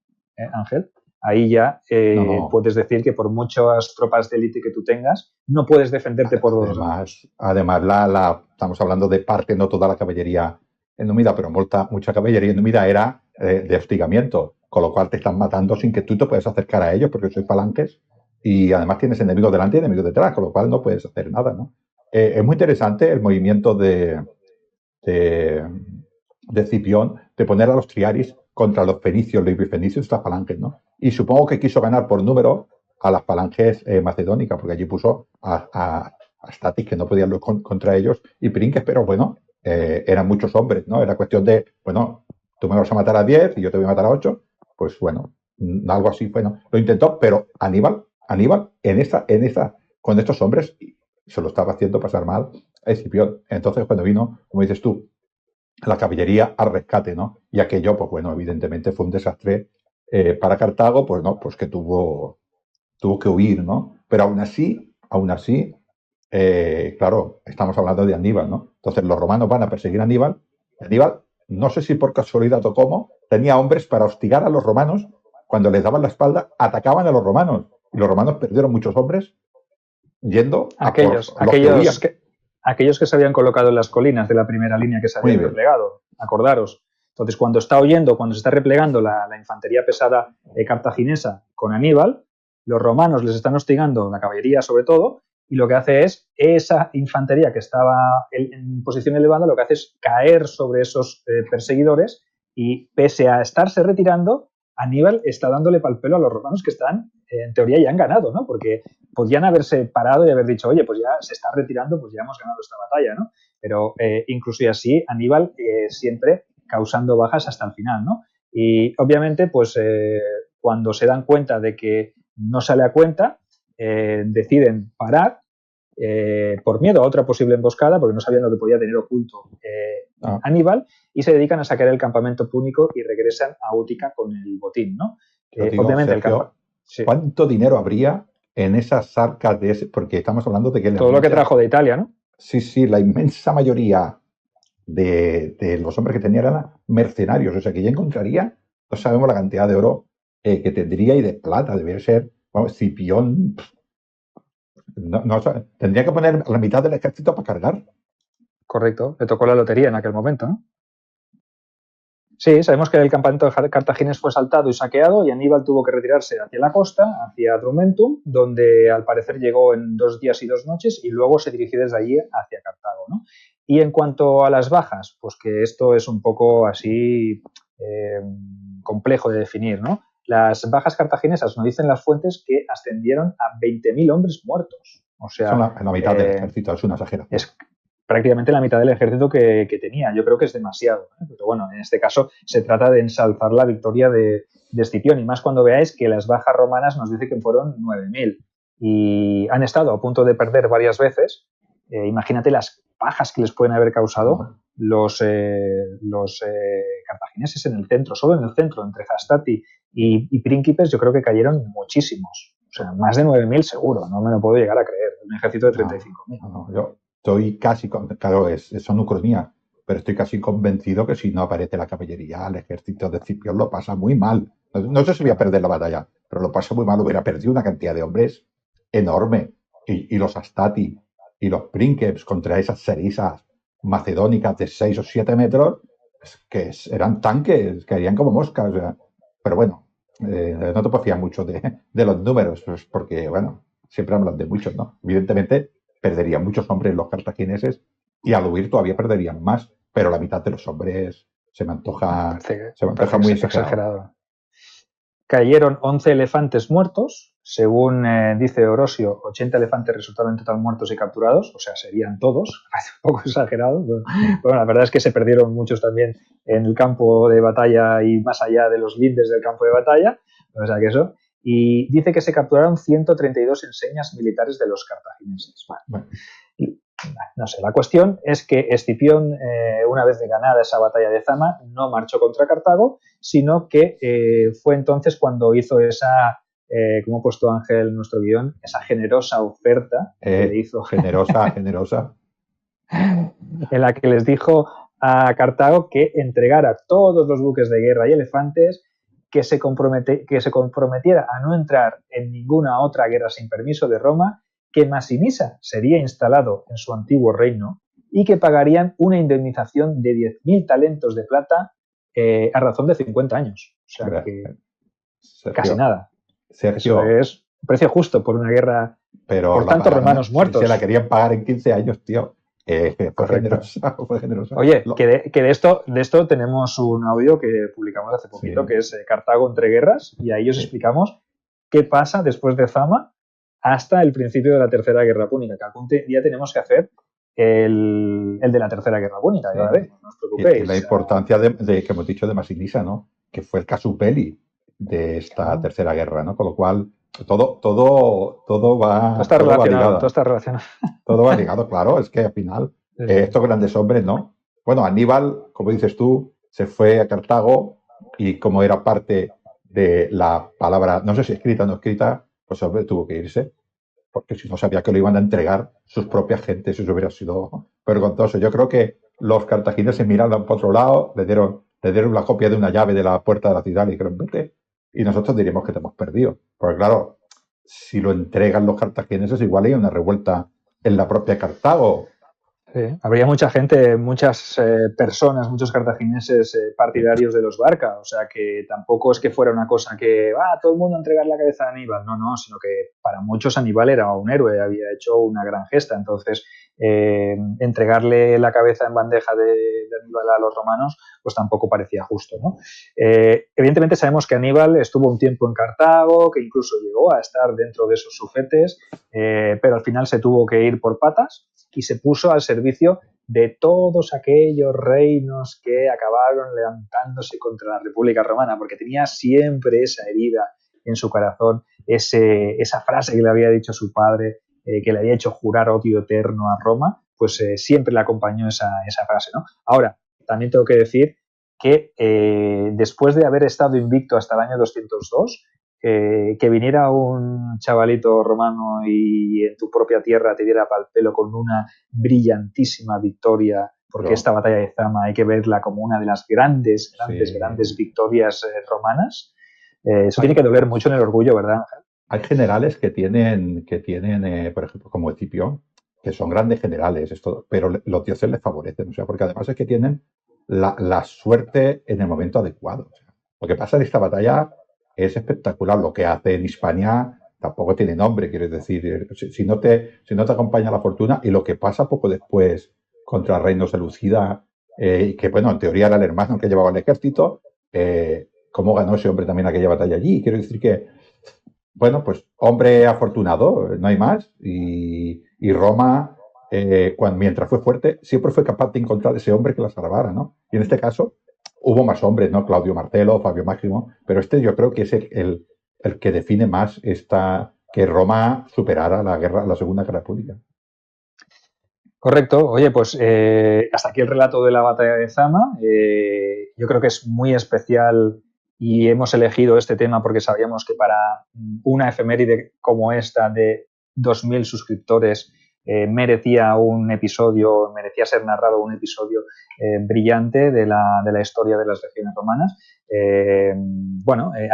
Ángel, ahí ya No. puedes decir que por muchas tropas de élite que tú tengas, no puedes defenderte por dos lados. Además, estamos hablando de parte, no toda la caballería númida, pero mucha caballería númida era de hostigamiento, con lo cual te están matando sin que tú te puedas acercar a ellos porque sois palanques y además tienes enemigos delante y enemigos detrás, con lo cual no puedes hacer nada, ¿no? Es muy interesante el movimiento de, de Cipión de poner a los triaris contra los fenicios, los bifenicios, estas falanges, ¿no? Y supongo que quiso ganar por número a las falanges macedónicas, porque allí puso a Statis, que no podían contra ellos, y Prinques, pero bueno, eran muchos hombres, ¿no? Era cuestión de, bueno, tú me vas a matar a 10 y yo te voy a matar a 8, pues bueno, algo así, bueno, lo intentó, pero Aníbal con estos hombres se lo estaba haciendo pasar mal a Escipión. Entonces, cuando vino, como dices tú, la caballería al rescate, ¿no? Y aquello, pues bueno, evidentemente fue un desastre para Cartago, pues no, pues que tuvo que huir, ¿no? Pero aún así, claro, estamos hablando de Aníbal, ¿no? Entonces los romanos van a perseguir a Aníbal. Aníbal, no sé si por casualidad o cómo, tenía hombres para hostigar a los romanos. Cuando les daban la espalda, atacaban a los romanos. Y los romanos perdieron muchos hombres yendo a por los que huían. Aquellos que se habían colocado en las colinas de la primera línea que se habían replegado, acordaros. Entonces, cuando se está replegando la infantería pesada cartaginesa con Aníbal, los romanos les están hostigando, la caballería sobre todo, y lo que hace es, esa infantería que estaba en posición elevada, lo que hace es caer sobre esos perseguidores y, pese a estarse retirando, Aníbal está dándole pal pelo a los romanos que están, en teoría, ya han ganado, ¿no? Porque podían haberse parado y haber dicho, oye, pues ya se está retirando, pues ya hemos ganado esta batalla, ¿no? Pero incluso y así, Aníbal siempre causando bajas hasta el final, ¿no? Y obviamente, pues cuando se dan cuenta de que no sale a cuenta, deciden parar por miedo a otra posible emboscada, porque no sabían lo que podía tener oculto Aníbal, y se dedican a saquear el campamento púnico y regresan a Útica con el botín, ¿no? Digo, obviamente Sergio, sí. ¿Cuánto dinero habría en esas arcas de ese? Porque estamos hablando de que... Todo lo que trajo de Italia, ¿no? Sí, la inmensa mayoría de los hombres que tenían eran mercenarios, o sea que ya encontraría, no sabemos la cantidad de oro que tendría y de plata, debería ser, vamos, Cipión, tendría que poner la mitad del ejército para cargar. Correcto, le tocó la lotería en aquel momento, ¿no? Sí, sabemos que el campamento cartaginés fue asaltado y saqueado y Aníbal tuvo que retirarse hacia la costa, hacia Drumentum, donde al parecer llegó en 2 días y 2 noches y luego se dirigió desde allí hacia Cartago, ¿no? Y en cuanto a las bajas, pues que esto es un poco así complejo de definir, ¿no? Las bajas cartaginesas nos dicen las fuentes que ascendieron a 20.000 hombres muertos. O sea, son la mitad del ejército, es una exageración. Es prácticamente la mitad del ejército que tenía. Yo creo que es demasiado, ¿eh? Pero bueno, en este caso se trata de ensalzar la victoria de Escipión, y más cuando veáis que las bajas romanas nos dice que fueron 9.000 y han estado a punto de perder varias veces. Imagínate las bajas que les pueden haber causado los cartagineses en el centro, solo en el centro, entre Hastati y Príncipes, yo creo que cayeron muchísimos. O sea, más de 9.000 seguro, no me lo puedo llegar a creer. Un ejército de 35.000. Yo estoy casi, claro, son ucronías, pero estoy casi convencido que si no aparece la caballería, el ejército de Escipión lo pasa muy mal. No sé si voy a perder la batalla, pero lo pasa muy mal. Hubiera perdido una cantidad de hombres enorme. Y los Astati y los Princeps contra esas serisas macedónicas de 6 o 7 metros, que eran tanques, caerían como moscas. O sea, pero bueno, no te puedo fiar mucho de los números, pues porque, bueno, siempre hablan de muchos, ¿no? Evidentemente, perderían muchos hombres los cartagineses y al huir todavía perderían más, pero la mitad de los hombres se me antoja muy exagerado. Cayeron 11 elefantes muertos, según dice Orosio, 80 elefantes resultaron en total muertos y capturados, o sea, serían todos, un poco exagerado, pero bueno, la verdad es que se perdieron muchos también en el campo de batalla y más allá de los lindes del campo de batalla, o sea que eso. Y dice que se capturaron 132 enseñas militares de los cartagineses. Bueno, no sé, la cuestión es que Escipión, una vez de ganada esa batalla de Zama, no marchó contra Cartago, sino que fue entonces cuando hizo esa, como ha puesto Ángel en nuestro guión, esa generosa oferta que le hizo. Generosa. En la que les dijo a Cartago que entregara todos los buques de guerra y elefantes que se comprometiera a no entrar en ninguna otra guerra sin permiso de Roma, que Masinisa sería instalado en su antiguo reino y que pagarían una indemnización de 10.000 talentos de plata a razón de 50 años. O sea que Sergio, casi nada. Sergio, eso es un precio justo por una guerra, pero por tantos romanos muertos. Se la querían pagar en 15 años, tío. Fue generosa. Oye, que de esto tenemos un audio que publicamos hace poquito, que es Cartago entre guerras, y ahí os explicamos qué pasa después de Zama hasta el principio de la Tercera Guerra Púnica, que algún día tenemos que hacer el de la Tercera Guerra Púnica, ya veré, no os preocupéis. Y la importancia de que hemos dicho de Masinisa, ¿no? Que fue el casus belli de esta Tercera Guerra, ¿no? Con lo cual todo va relacionado. Todo está relacionado. Todo va ligado, claro. Es que al final estos grandes hombres, ¿no? Bueno, Aníbal, como dices tú, se fue a Cartago y como era parte de la palabra, no sé si escrita o no escrita, pues hombre, tuvo que irse, porque si no sabía que lo iban a entregar sus propias gentes, eso hubiera sido vergonzoso. Yo creo que los cartagineses miraron por otro lado, le dieron la copia de una llave de la puerta de la ciudad y dijeron, vete, y nosotros diríamos que te hemos perdido. Porque claro, si lo entregan los cartagineses, igual hay una revuelta en la propia Cartago. Sí, habría mucha gente, muchas personas, muchos cartagineses partidarios de los Barca, o sea que tampoco es que fuera una cosa que todo el mundo a entregar la cabeza a Aníbal, no, sino que para muchos Aníbal era un héroe, había hecho una gran gesta, entonces entregarle la cabeza en bandeja de Aníbal a los romanos pues tampoco parecía justo, ¿no? Evidentemente sabemos que Aníbal estuvo un tiempo en Cartago, que incluso llegó a estar dentro de sus sufetes, pero al final se tuvo que ir por patas y se puso al servicio de todos aquellos reinos que acabaron levantándose contra la República Romana, porque tenía siempre esa herida en su corazón, esa frase que le había dicho su padre, que le había hecho jurar odio eterno a Roma, pues siempre le acompañó esa frase, ¿no? Ahora, también tengo que decir que después de haber estado invicto hasta el año 202, que viniera un chavalito romano y en tu propia tierra te diera pal pelo con una brillantísima victoria, porque esta batalla de Zama hay que verla como una de las grandes victorias romanas. Eso tiene que doler mucho en el orgullo, ¿verdad, Ángel? Hay generales que tienen por ejemplo, como Escipión, que son grandes generales, pero los dioses les favorecen, o sea, porque además es que tienen la suerte en el momento adecuado. O sea, lo que pasa en esta batalla es espectacular. Lo que hace en Hispania tampoco tiene nombre, quiero decir, si no te acompaña la fortuna, y lo que pasa poco después contra el reino Seleucida, que bueno, en teoría era el hermano que llevaba el ejército, cómo ganó ese hombre también aquella batalla allí. Quiero decir que, bueno, pues hombre afortunado, no hay más, y Roma, mientras fue fuerte, siempre fue capaz de encontrar ese hombre que la salvara, ¿no? Y en este caso hubo más hombres, ¿no? Claudio Marcelo, Fabio Máximo, pero yo creo que es el que define más que Roma superara la Segunda Guerra Púnica. Correcto. Oye, pues hasta aquí el relato de la batalla de Zama. Yo creo que es muy especial y hemos elegido este tema porque sabíamos que para una efeméride como esta de 2.000 suscriptores merecía ser narrado un episodio brillante de la historia de las legiones romanas.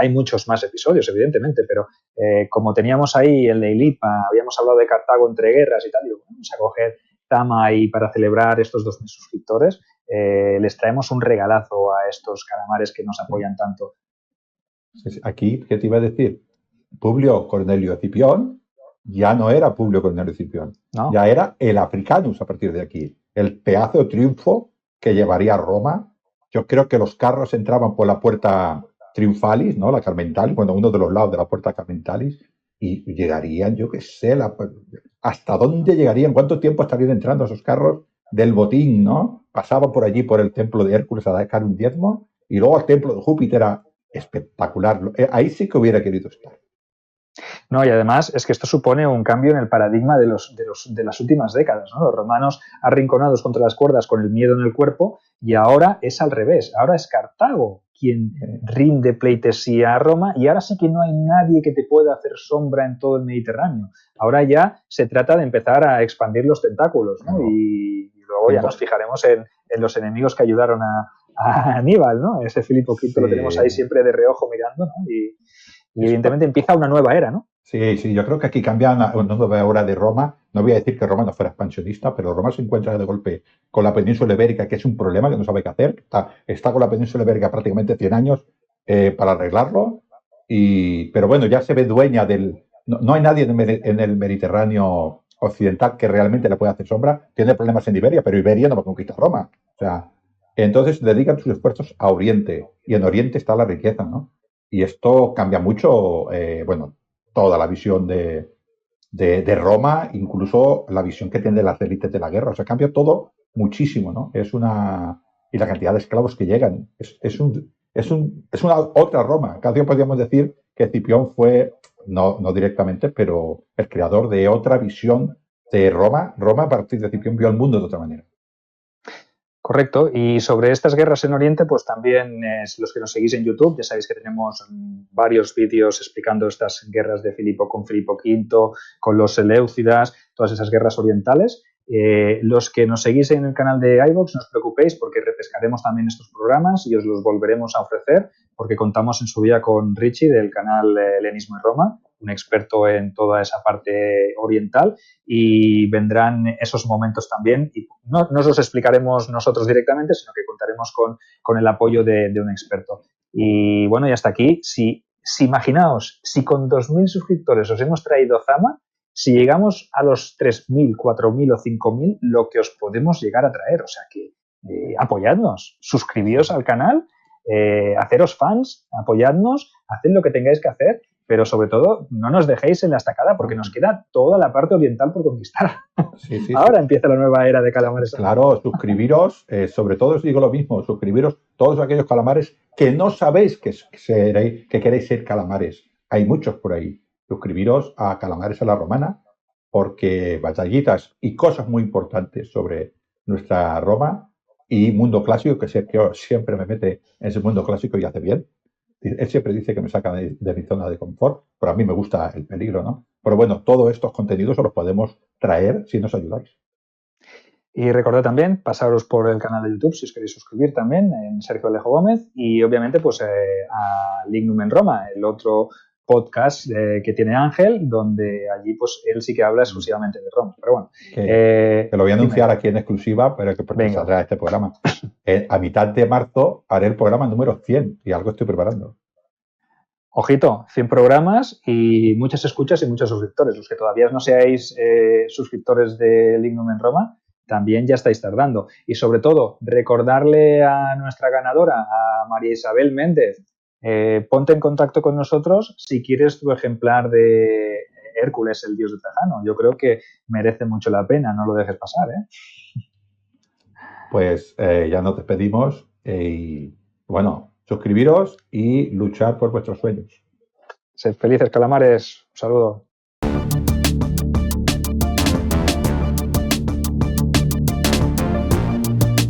Hay muchos más episodios, evidentemente, pero como teníamos ahí el de Ilipa, habíamos hablado de Cartago entre guerras y tal, digo, vamos a coger Zama y para celebrar estos 2.000 suscriptores les traemos un regalazo a estos calamares que nos apoyan tanto. Aquí, ¿qué te iba a decir? Publio Cornelio Escipión ya no era Publio Cornelio Escipión, no. Ya era el Africanus a partir de aquí. El pedazo de triunfo que llevaría a Roma. Yo creo que los carros entraban por la puerta Triunfalis, ¿no? La Carmentalis, bueno, uno de los lados de la puerta Carmentalis, y llegarían, yo qué sé, ¿hasta dónde llegarían? ¿Cuánto tiempo estarían entrando esos carros del botín, ¿no? Pasaban por allí, por el templo de Hércules a dejar un diezmo, y luego al templo de Júpiter. Era espectacular. Ahí sí que hubiera querido estar. No, y además es que esto supone un cambio en el paradigma de las últimas décadas, ¿no? Los romanos arrinconados contra las cuerdas con el miedo en el cuerpo, y ahora es al revés. Ahora es Cartago quien rinde pleitesía a Roma, y ahora sí que no hay nadie que te pueda hacer sombra en todo el Mediterráneo. Ahora ya se trata de empezar a expandir los tentáculos, ¿no? Y luego ya nos fijaremos en los enemigos que ayudaron a a Aníbal, ¿no? Ese Filipo V lo tenemos ahí siempre de reojo mirando, ¿no? Y evidentemente empieza una nueva era, ¿no? Sí, yo creo que aquí cambian una nueva hora de Roma. No voy a decir que Roma no fuera expansionista, pero Roma se encuentra de golpe con la península ibérica, que es un problema que no sabe qué hacer. Está con la península ibérica prácticamente 100 años para arreglarlo. Pero bueno, ya se ve dueña del... No hay nadie en el Mediterráneo occidental que realmente le pueda hacer sombra. Tiene problemas en Iberia, pero Iberia no va a conquistar Roma. O sea, entonces dedican sus esfuerzos a Oriente. Y en Oriente está la riqueza, ¿no? Y esto cambia mucho, bueno, toda la visión de Roma, incluso la visión que tienen de las élites de la guerra. O sea, cambia todo muchísimo, ¿no? Y la cantidad de esclavos que llegan. Es una otra Roma. Casi podríamos decir que Escipión fue, no directamente, pero el creador de otra visión de Roma. Roma, a partir de Escipión, vio el mundo de otra manera. Correcto. Y sobre estas guerras en Oriente, pues también los que nos seguís en YouTube, ya sabéis que tenemos varios vídeos explicando estas guerras de Filipo con Filipo V, con los Seleucidas, todas esas guerras orientales. Los que nos seguís en el canal de iVoox, no os preocupéis porque repescaremos también estos programas y os los volveremos a ofrecer porque contamos en su día con Richie del canal Helenismo y Roma, un experto en toda esa parte oriental, y vendrán esos momentos también. Y no os los explicaremos nosotros directamente, sino que contaremos con el apoyo de un experto. Y bueno, y hasta aquí. Si imaginaos, si con 2.000 suscriptores os hemos traído Zama, si llegamos a los 3.000, 4.000 o 5.000, lo que os podemos llegar a traer. O sea que apoyadnos, suscribíos al canal, haceros fans, apoyadnos, haced lo que tengáis que hacer, pero sobre todo no nos dejéis en la estacada porque nos queda toda la parte oriental por conquistar. Sí. Ahora empieza la nueva era de calamares. Claro, suscribiros, sobre todo os digo lo mismo, suscribiros todos aquellos calamares que no sabéis que queréis ser calamares. Hay muchos por ahí. Suscribiros a Calamares a la Romana porque batallitas y cosas muy importantes sobre nuestra Roma y mundo clásico, que Sergio siempre me mete en ese mundo clásico y hace bien. Él siempre dice que me saca de mi zona de confort, pero a mí me gusta el peligro, ¿no? Pero bueno, todos estos contenidos os los podemos traer si nos ayudáis. Y recordad también pasaros por el canal de YouTube si os queréis suscribir también en Sergio Alejo Gómez y obviamente pues a Lignum en Roma, el otro podcast que tiene Ángel, donde allí pues él sí que habla exclusivamente de Roma. Pero bueno. Te lo voy a anunciar aquí en exclusiva, pero que porque saldrá este programa. A mitad de marzo haré el programa número 100 y algo estoy preparando. Ojito, 100 programas y muchas escuchas y muchos suscriptores. Los que todavía no seáis suscriptores de Lignum en Roma, también ya estáis tardando. Y sobre todo, recordarle a nuestra ganadora, a María Isabel Méndez, ponte en contacto con nosotros si quieres tu ejemplar de Hércules, el dios de Trajano. Yo creo que merece mucho la pena, no lo dejes pasar, ¿eh? Pues ya nos despedimos y bueno, suscribiros y luchar por vuestros sueños. Sed felices, calamares. Un saludo.